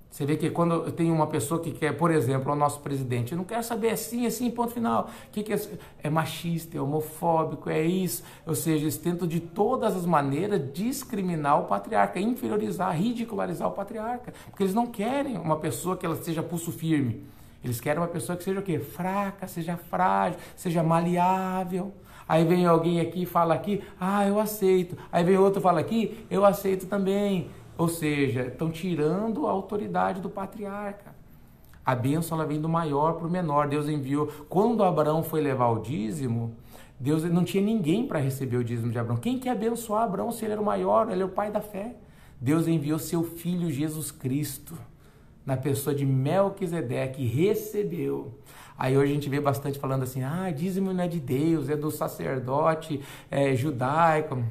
Você vê que quando tem uma pessoa que quer, por exemplo, o nosso presidente, eu não quero saber assim, ponto final. O que é? É machista, é homofóbico, é isso. Ou seja, eles tentam de todas as maneiras discriminar o patriarca, inferiorizar, ridicularizar o patriarca. Porque eles não querem uma pessoa que ela seja pulso firme. Eles querem uma pessoa que seja o quê? Fraca, seja frágil, seja maleável. Aí vem alguém aqui e fala aqui, eu aceito. Aí vem outro e fala aqui, eu aceito também. Ou seja, estão tirando a autoridade do patriarca. A bênção ela vem do maior para o menor. Deus enviou. Quando Abraão foi levar o dízimo, Deus não tinha ninguém para receber o dízimo de Abraão. Quem quer abençoar Abraão se ele era o maior? Ele é o pai da fé. Deus enviou seu filho Jesus Cristo, na pessoa de Melquisedeque, recebeu. Aí hoje a gente vê bastante falando assim, dízimo não é de Deus, é do sacerdote judaico.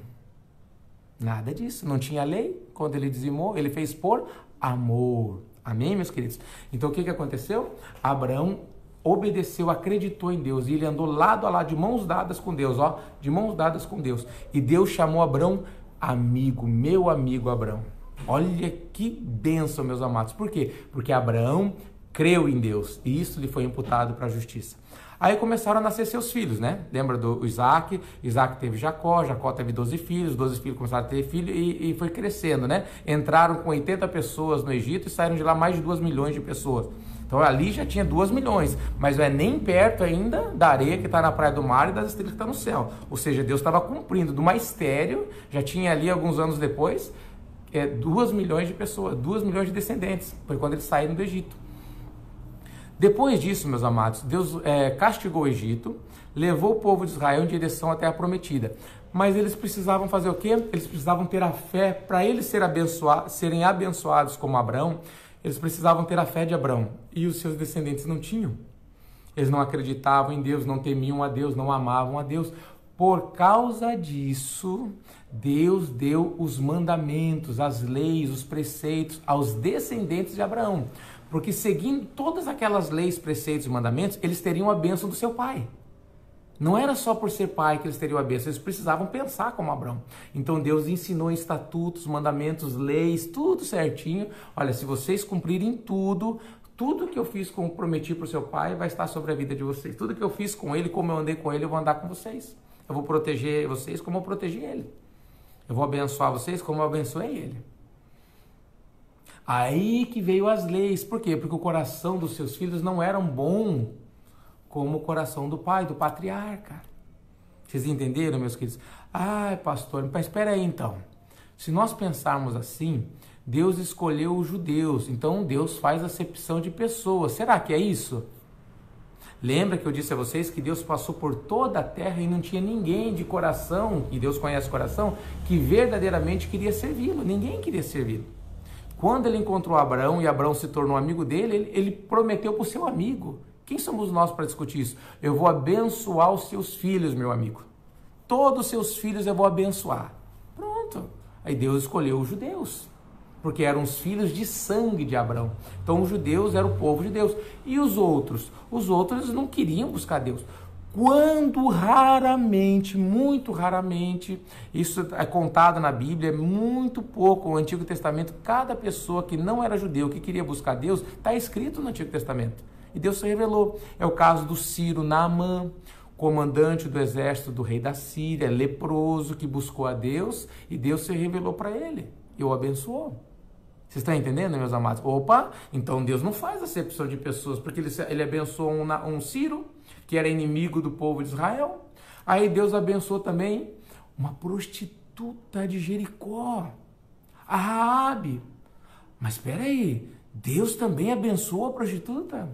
Nada disso, não tinha lei. Quando ele dizimou, ele fez por amor. Amém, meus queridos? Então o que aconteceu? Abraão obedeceu, acreditou em Deus e ele andou lado a lado, de mãos dadas com Deus, ó, de mãos dadas com Deus. E Deus chamou Abraão amigo, meu amigo Abraão. Olha que bênção, meus amados. Por quê? Porque Abraão creu em Deus e isso lhe foi imputado para a justiça. Aí começaram a nascer seus filhos, né? Lembra do Isaac? Isaac teve Jacó, Jacó teve 12 filhos, 12 filhos começaram a ter filho e foi crescendo, né? Entraram com 80 pessoas no Egito e saíram de lá mais de 2 milhões de pessoas. Então ali já tinha 2 milhões, mas não é nem perto ainda da areia que está na praia do mar e das estrelas que está no céu. Ou seja, Deus estava cumprindo do mais estéril, já tinha ali alguns anos depois, 2 milhões de pessoas, 2 milhões de descendentes, foi quando eles saíram do Egito. Depois disso, meus amados, Deus castigou o Egito, levou o povo de Israel em direção à terra prometida. Mas eles precisavam fazer o quê? Eles precisavam ter a fé, para eles serem abençoados como Abraão, eles precisavam ter a fé de Abraão. E os seus descendentes não tinham. Eles não acreditavam em Deus, não temiam a Deus, não amavam a Deus. Por causa disso, Deus deu os mandamentos, as leis, os preceitos aos descendentes de Abraão. Porque seguindo todas aquelas leis, preceitos e mandamentos, eles teriam a bênção do seu pai. Não era só por ser pai que eles teriam a bênção, eles precisavam pensar como Abraão. Então Deus ensinou estatutos, mandamentos, leis, tudo certinho. Olha, se vocês cumprirem tudo que eu fiz, como prometi para o seu pai, vai estar sobre a vida de vocês. Tudo que eu fiz com ele, como eu andei com ele, eu vou andar com vocês. Eu vou proteger vocês como eu protegi ele. Eu vou abençoar vocês como eu abençoei ele. Aí que veio as leis. Por quê? Porque o coração dos seus filhos não era bom como o coração do pai, do patriarca. Vocês entenderam, meus queridos? Ai, pastor, mas espera aí então. Se nós pensarmos assim, Deus escolheu os judeus, então Deus faz acepção de pessoas. Será que é isso? Lembra que eu disse a vocês que Deus passou por toda a terra e não tinha ninguém de coração, e Deus conhece o coração, que verdadeiramente queria servi-lo. Ninguém queria servi-lo. Quando ele encontrou Abraão e Abraão se tornou amigo dele, ele prometeu para o seu amigo. Quem somos nós para discutir isso? Eu vou abençoar os seus filhos, meu amigo. Todos os seus filhos eu vou abençoar. Pronto. Aí Deus escolheu os judeus, porque eram os filhos de sangue de Abraão. Então os judeus eram o povo de Deus. E os outros? Os outros não queriam buscar Deus. Quando raramente, muito raramente, isso é contado na Bíblia, é muito pouco, no Antigo Testamento, cada pessoa que não era judeu, que queria buscar Deus, está escrito no Antigo Testamento. E Deus se revelou. É o caso do Ciro Naamã, comandante do exército do rei da Síria, leproso, que buscou a Deus, e Deus se revelou para ele e o abençoou. Vocês estão entendendo, meus amados? Opa, então Deus não faz acepção de pessoas, porque ele abençoou um Ciro, que era inimigo do povo de Israel. Aí Deus abençoou também uma prostituta de Jericó, a Raabe. Mas espera aí, Deus também abençoou a prostituta?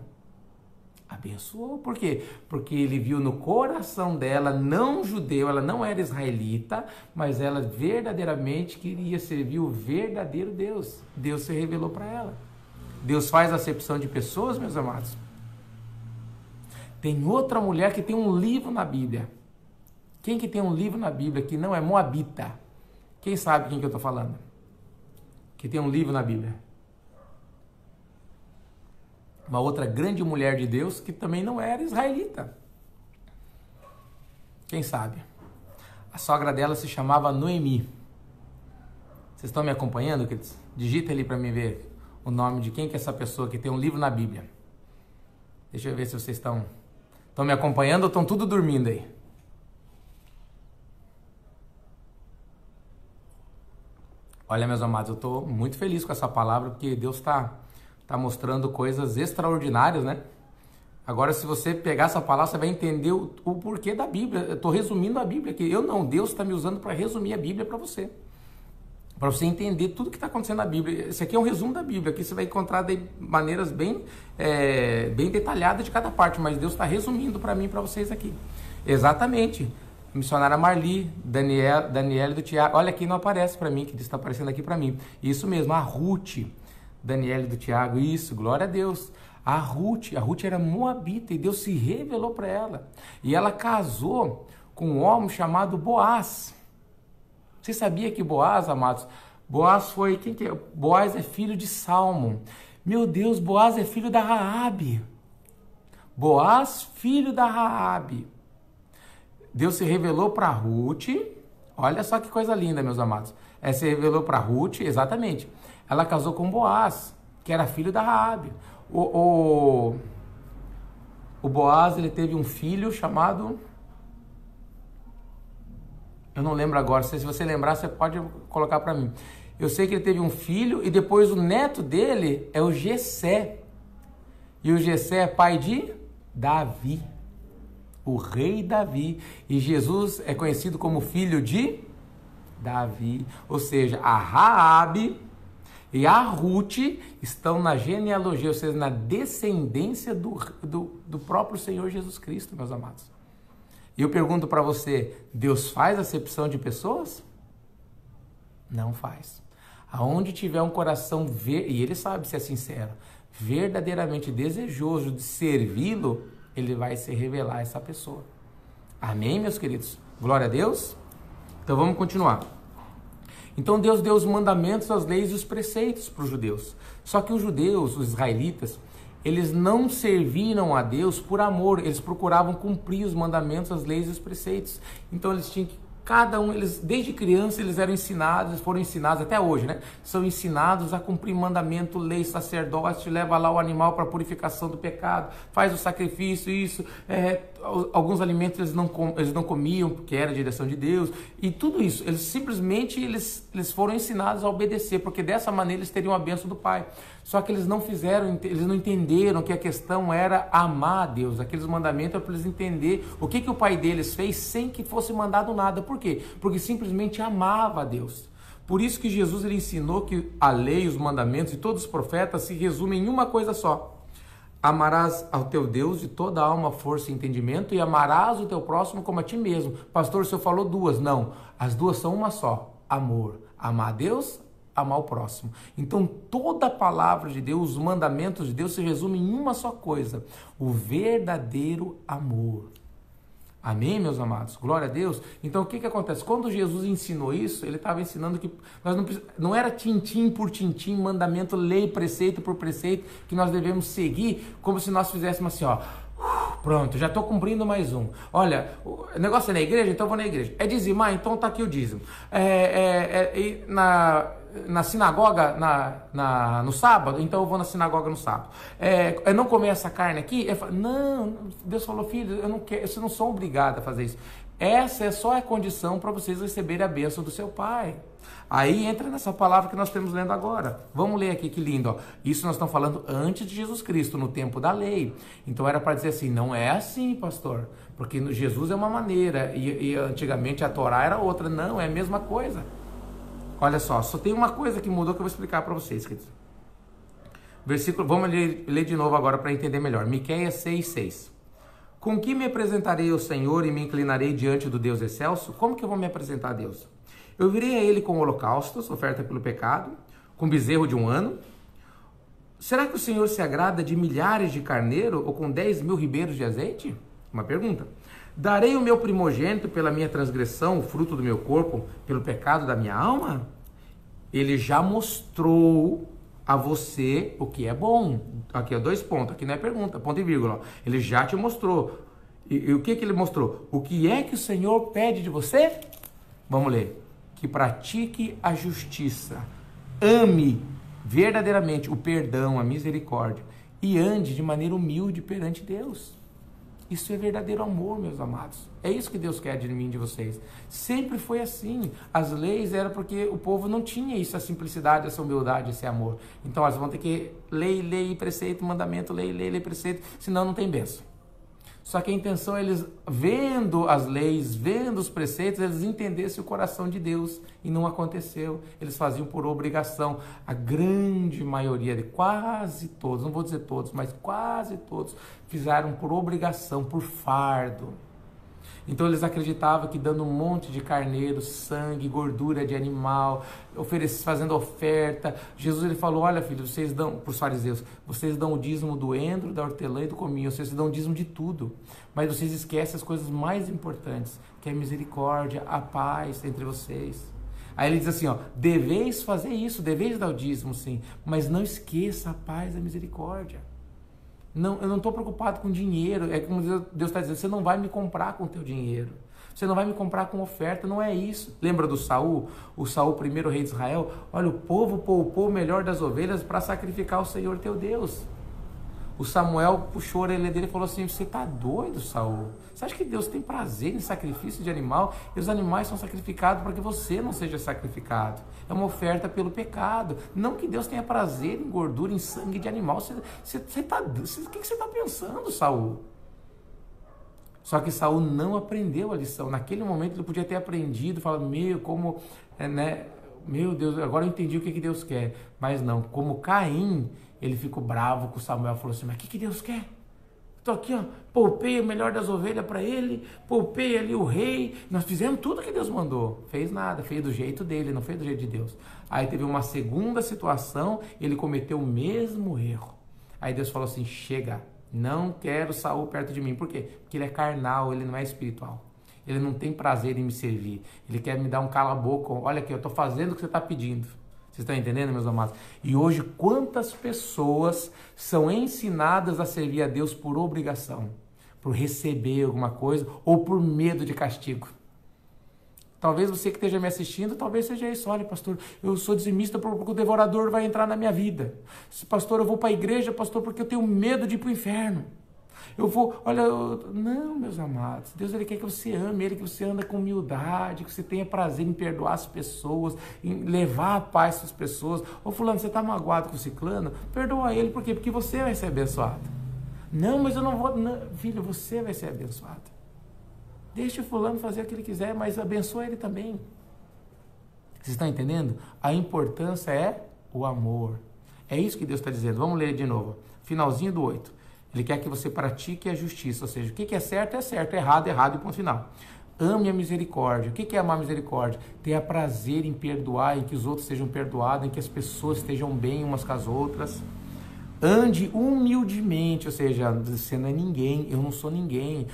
Abençoou, por quê? Porque ele viu no coração dela, não judeu, ela não era israelita, mas ela verdadeiramente queria servir o verdadeiro Deus. Deus se revelou para ela. Deus faz acepção de pessoas, meus amados. Tem outra mulher que tem um livro na Bíblia. Quem que tem um livro na Bíblia que não é moabita? Quem sabe quem que eu estou falando? Que tem um livro na Bíblia. Uma outra grande mulher de Deus que também não era israelita. Quem sabe? A sogra dela se chamava Noemi. Vocês estão me acompanhando, queridos? Digita ali para mim ver o nome de quem que é essa pessoa que tem um livro na Bíblia. Deixa eu ver se vocês estão me acompanhando ou estão tudo dormindo aí. Olha, meus amados, eu estou muito feliz com essa palavra, porque Deus está mostrando coisas extraordinárias, né? Agora, se você pegar essa palavra, você vai entender o porquê da Bíblia. Eu estou resumindo a Bíblia aqui. Deus está me usando para resumir a Bíblia para você. Para você entender tudo que está acontecendo na Bíblia. Esse aqui é um resumo da Bíblia. Aqui você vai encontrar de maneiras bem detalhadas de cada parte, mas Deus está resumindo para mim e para vocês aqui. Exatamente. Missionária Marli, Daniela do Tiago. Olha, aqui não aparece para mim, que está aparecendo aqui para mim. Isso mesmo, a Ruth, Daniela do Tiago. Isso, glória a Deus. A Ruth era moabita e Deus se revelou para ela. E ela casou com um homem chamado Boaz. Você sabia que Boaz, amados, Boaz foi, quem que é? Boaz é filho de Salmão. Meu Deus, Boaz é filho da Raabe. Boaz, filho da Raabe. Deus se revelou para Ruth. Olha só que coisa linda, meus amados. Se revelou para Ruth, exatamente. Ela casou com Boaz, que era filho da Raabe. O Boaz, ele teve um filho chamado... Eu não lembro agora. Se você lembrar, você pode colocar para mim. Eu sei que ele teve um filho e depois o neto dele é o Jessé. E o Jessé é pai de Davi, o rei Davi. E Jesus é conhecido como filho de Davi. Ou seja, a Raabe e a Ruth estão na genealogia, ou seja, na descendência do próprio Senhor Jesus Cristo, meus amados. E eu pergunto para você, Deus faz acepção de pessoas? Não faz. Aonde tiver um coração, e ele sabe se é sincero, verdadeiramente desejoso de servi-lo, ele vai se revelar a essa pessoa. Amém, meus queridos? Glória a Deus? Então vamos continuar. Então Deus deu os mandamentos, as leis e os preceitos para os judeus. Só que os judeus, os israelitas, eles não serviram a Deus por amor, eles procuravam cumprir os mandamentos, as leis e os preceitos. Então eles tinham que, cada um, eles desde criança eles eram ensinados, eles foram ensinados até hoje, né? São ensinados a cumprir mandamento, lei, sacerdote, leva lá o animal para a purificação do pecado, faz o sacrifício, isso, alguns alimentos eles não comiam porque era a direção de Deus, e tudo isso, eles simplesmente eles foram ensinados a obedecer, porque dessa maneira eles teriam a bênção do Pai. Só que eles não fizeram, eles não entenderam que a questão era amar a Deus. Aqueles mandamentos eram para eles entender o que o pai deles fez sem que fosse mandado nada. Por quê? Porque simplesmente amava a Deus. Por isso que Jesus ele ensinou que a lei, os mandamentos e todos os profetas se resumem em uma coisa só. Amarás ao teu Deus de toda a alma, força e entendimento, e amarás o teu próximo como a ti mesmo. Pastor, o senhor falou duas. Não, as duas são uma só. Amor. Amar a Deus, amar o próximo. Então toda a palavra de Deus, os mandamentos de Deus se resumem em uma só coisa: o verdadeiro amor. Amém, meus amados? Glória a Deus. Então o que acontece? Quando Jesus ensinou isso, ele estava ensinando que nós não era tintim por tintim, mandamento, lei, preceito por preceito, que nós devemos seguir como se nós fizéssemos assim, ó. Pronto, já estou cumprindo mais um. Olha, o negócio é na igreja, então eu vou na igreja. É dizimar, então tá aqui o dízimo. Na sinagoga no sábado, então eu vou na sinagoga no sábado. Eu não comer essa carne aqui? Não, Deus falou, filho, eu não quero, vocês não são obrigados a fazer isso. Essa é só a condição para vocês receberem a bênção do seu Pai. Aí entra nessa palavra que nós estamos lendo agora. Vamos ler aqui, que lindo. Ó. Isso nós estamos falando antes de Jesus Cristo, no tempo da lei. Então era para dizer assim, não é assim, pastor, porque Jesus é uma maneira e antigamente a Torá era outra. Não, é a mesma coisa. Olha só tem uma coisa que mudou que eu vou explicar para vocês, queridos. Versículo, vamos ler de novo agora para entender melhor. Miqueias 6:6. Com que me apresentarei ao Senhor e me inclinarei diante do Deus excelso? Como que eu vou me apresentar a Deus? Eu virei a Ele com holocaustos, oferta pelo pecado, com bezerro de 1 ano. Será que o Senhor se agrada de milhares de carneiro ou com 10.000 ribeiros de azeite? Uma pergunta. Darei o meu primogênito pela minha transgressão, o fruto do meu corpo, pelo pecado da minha alma? Ele já mostrou a você o que é bom. Aqui é 2 pontos, aqui não é pergunta, ponto e vírgula. Ele já te mostrou. E o que ele mostrou? O que é que o Senhor pede de você? Vamos ler. Que pratique a justiça, ame verdadeiramente o perdão, a misericórdia e ande de maneira humilde perante Deus. Isso é verdadeiro amor, meus amados. É isso que Deus quer de mim e de vocês. Sempre foi assim. As leis eram porque o povo não tinha isso, a simplicidade, essa humildade, esse amor. Então, elas vão ter que lei, preceito, mandamento, lei, preceito, senão não tem bênção. Só que a intenção é eles, vendo as leis, vendo os preceitos, eles entendessem o coração de Deus. E não aconteceu. Eles faziam por obrigação. A grande maioria, de quase todos, não vou dizer todos, mas quase todos, fizeram por obrigação, por fardo. Então eles acreditavam que dando um monte de carneiro, sangue, gordura de animal, fazendo oferta, Jesus ele falou, olha filho, vocês dão, para os fariseus, vocês dão o dízimo do endro, da hortelã e do cominho, vocês dão o dízimo de tudo, mas vocês esquecem as coisas mais importantes, que é a misericórdia, a paz entre vocês. Aí ele diz assim, ó, deveis fazer isso, deveis dar o dízimo, sim, mas não esqueça a paz e a misericórdia. Não, eu não estou preocupado com dinheiro, é como Deus está dizendo, você não vai me comprar com o teu dinheiro. Você não vai me comprar com oferta, não é isso. Lembra do Saul? O Saul, primeiro rei de Israel? Olha, o povo poupou o melhor das ovelhas para sacrificar ao Senhor teu Deus. O Samuel puxou a orelha dele e falou assim, você está doido, Saul? Você acha que Deus tem prazer em sacrifício de animal? E os animais são sacrificados para que você não seja sacrificado. É uma oferta pelo pecado. Não que Deus tenha prazer em gordura, em sangue de animal. O que você está pensando, Saul? Só que Saul não aprendeu a lição. Naquele momento ele podia ter aprendido, falando, meu Deus, agora eu entendi o que Deus quer. Mas não, como Caim, ele ficou bravo com Samuel, falou assim, mas o que Deus quer? Estou aqui, ó, poupei o melhor das ovelhas para ele, poupei ali o rei, nós fizemos tudo que Deus mandou. Fez nada, fez do jeito dele, não fez do jeito de Deus. Aí teve uma segunda situação, ele cometeu o mesmo erro. Aí Deus falou assim, chega, não quero Saul perto de mim. Por quê? Porque ele é carnal, ele não é espiritual. Ele não tem prazer em me servir. Ele quer me dar um cala-boca. Olha aqui, eu estou fazendo o que você está pedindo. Vocês estão entendendo, meus amados? E hoje, quantas pessoas são ensinadas a servir a Deus por obrigação? Por receber alguma coisa ou por medo de castigo? Talvez você que esteja me assistindo, talvez seja isso. Olha, pastor, eu sou dizimista porque o devorador vai entrar na minha vida. Pastor, eu vou para a igreja, pastor, porque eu tenho medo de ir para o inferno. Não, meus amados, Deus ele quer que você ame Ele, que você anda com humildade, que você tenha prazer em perdoar as pessoas, em levar a paz para as pessoas. Ô fulano, você está magoado com o ciclano? Perdoa ele, por quê? Porque você vai ser abençoado. Não, mas eu não vou, não. Filho, você vai ser abençoado. Deixa o fulano fazer o que ele quiser, mas abençoa ele também. Vocês estão entendendo? A importância é o amor. É isso que Deus está dizendo. Vamos ler de novo. Finalzinho do 8. Ele quer que você pratique a justiça, ou seja, o que é certo, errado e ponto final. Ame a misericórdia. O que é amar a misericórdia? Tenha prazer em perdoar, em que os outros sejam perdoados, em que as pessoas estejam bem umas com as outras. Ande humildemente, ou seja, você não é ninguém, eu não sou ninguém.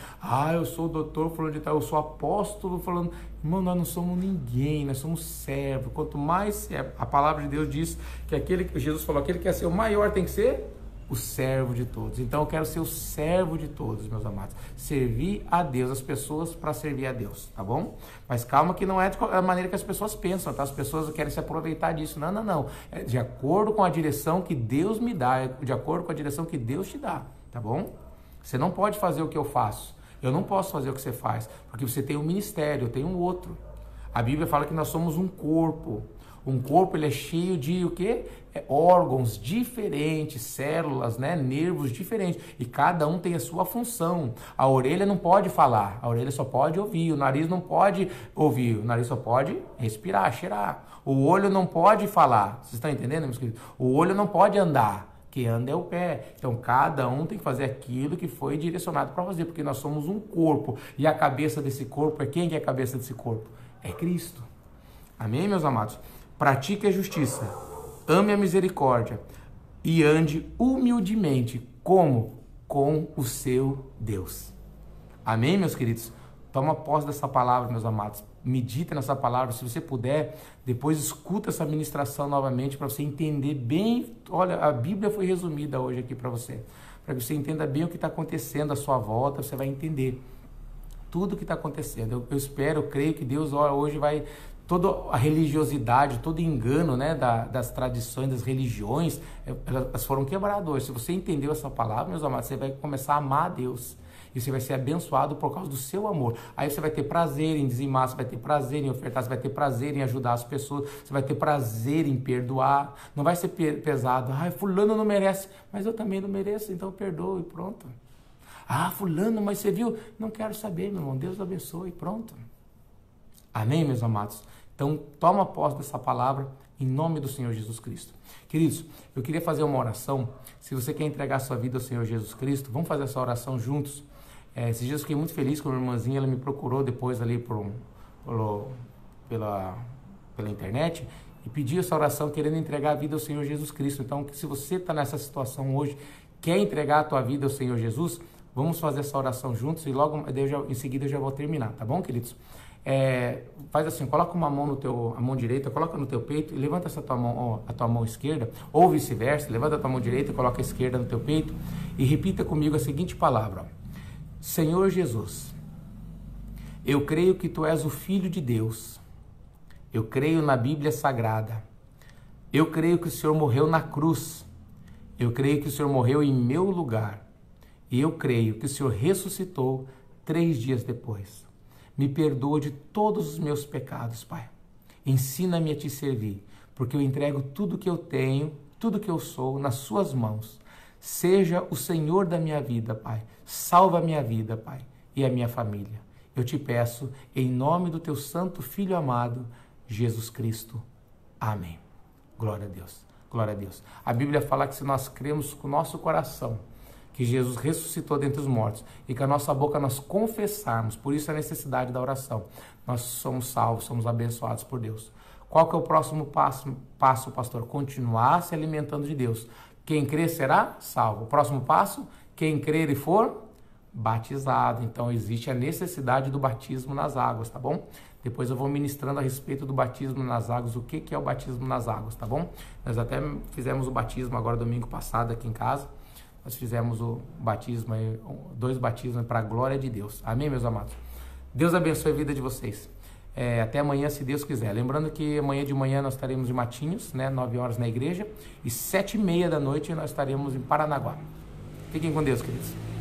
Eu sou o doutor falando de tal, eu sou apóstolo falando. Irmão, nós não somos ninguém, nós somos servos. Quanto mais, a palavra de Deus diz que Jesus falou, aquele que quer ser o maior tem que ser o servo de todos. Então eu quero ser o servo de todos, meus amados. Servir a Deus, as pessoas para servir a Deus, tá bom? Mas calma que não é da maneira que as pessoas pensam, tá? As pessoas querem se aproveitar disso. Não. É de acordo com a direção que Deus me dá, é de acordo com a direção que Deus te dá, tá bom? Você não pode fazer o que eu faço. Eu não posso fazer o que você faz, porque você tem um ministério, eu tenho um outro. A Bíblia fala que nós somos um corpo. Um corpo, ele é cheio de o quê? Órgãos diferentes, células, né? Nervos diferentes. E cada um tem a sua função. A orelha não pode falar, a orelha só pode ouvir. O nariz não pode ouvir, o nariz só pode respirar, cheirar. O olho não pode falar. Vocês estão entendendo, meus queridos? O olho não pode andar. Quem anda é o pé. Então, cada um tem que fazer aquilo que foi direcionado para fazer, porque nós somos um corpo. E a cabeça desse corpo é quem que é a cabeça desse corpo? É Cristo. Amém, meus amados? Pratique a justiça, ame a misericórdia e ande humildemente, como? Com o seu Deus. Amém, meus queridos? Toma posse dessa palavra, meus amados. Medita nessa palavra. Se você puder, depois escuta essa ministração novamente para você entender bem. Olha, a Bíblia foi resumida hoje aqui para você. Para que você entenda bem o que está acontecendo à sua volta, você vai entender tudo o que está acontecendo. Eu espero, eu creio que Deus hoje vai... Toda a religiosidade, todo engano, né, das tradições, das religiões, elas foram quebradas hoje. Se você entendeu essa palavra, meus amados, você vai começar a amar a Deus. E você vai ser abençoado por causa do seu amor. Aí você vai ter prazer em dizimar, você vai ter prazer em ofertar, você vai ter prazer em ajudar as pessoas, você vai ter prazer em perdoar. Não vai ser pesado. Fulano não merece, mas eu também não mereço, então eu perdoo e pronto. Fulano, mas você viu? Não quero saber, meu irmão. Deus abençoe e pronto. Amém, meus amados? Então, toma posse dessa palavra em nome do Senhor Jesus Cristo. Queridos, eu queria fazer uma oração. Se você quer entregar sua vida ao Senhor Jesus Cristo, vamos fazer essa oração juntos. Esses dias eu fiquei muito feliz com a minha irmãzinha, ela me procurou depois ali pela internet e pediu essa oração querendo entregar a vida ao Senhor Jesus Cristo. Então, se você está nessa situação hoje, quer entregar a tua vida ao Senhor Jesus, vamos fazer essa oração juntos e logo em seguida eu já vou terminar, tá bom, queridos? Faz assim, coloca uma mão a mão direita, coloca no teu peito e levanta essa a tua mão esquerda, ou vice-versa, levanta a tua mão direita e coloca a esquerda no teu peito e repita comigo a seguinte palavra: ó. Senhor Jesus, eu creio que Tu és o Filho de Deus, eu creio na Bíblia Sagrada, eu creio que o Senhor morreu na cruz, eu creio que o Senhor morreu em meu lugar, e eu creio que o Senhor ressuscitou 3 dias depois. Me perdoa de todos os meus pecados, Pai. Ensina-me a Te servir, porque eu entrego tudo que eu tenho, tudo que eu sou nas Suas mãos. Seja o Senhor da minha vida, Pai. Salva a minha vida, Pai, e a minha família. Eu te peço em nome do Teu Santo Filho amado, Jesus Cristo. Amém. Glória a Deus. Glória a Deus. A Bíblia fala que se nós cremos com o nosso coração que Jesus ressuscitou dentre os mortos e que a nossa boca nós confessarmos, por isso a necessidade da oração, nós somos salvos, somos abençoados por Deus. Qual que é o próximo passo, pastor? Continuar se alimentando de Deus. Quem crer será salvo. O próximo passo, quem crer e for batizado. Então existe a necessidade do batismo nas águas, tá bom? Depois eu vou ministrando a respeito do batismo nas águas, o que é o batismo nas águas, tá bom? Nós até fizemos o batismo agora domingo passado aqui em casa. Nós fizemos o batismo, 2 batismos para a glória de Deus. Amém, meus amados? Deus abençoe a vida de vocês. Até amanhã, se Deus quiser. Lembrando que amanhã de manhã nós estaremos em Matinhos, né, 9 horas na igreja, e 7h30 da noite nós estaremos em Paranaguá. Fiquem com Deus, queridos.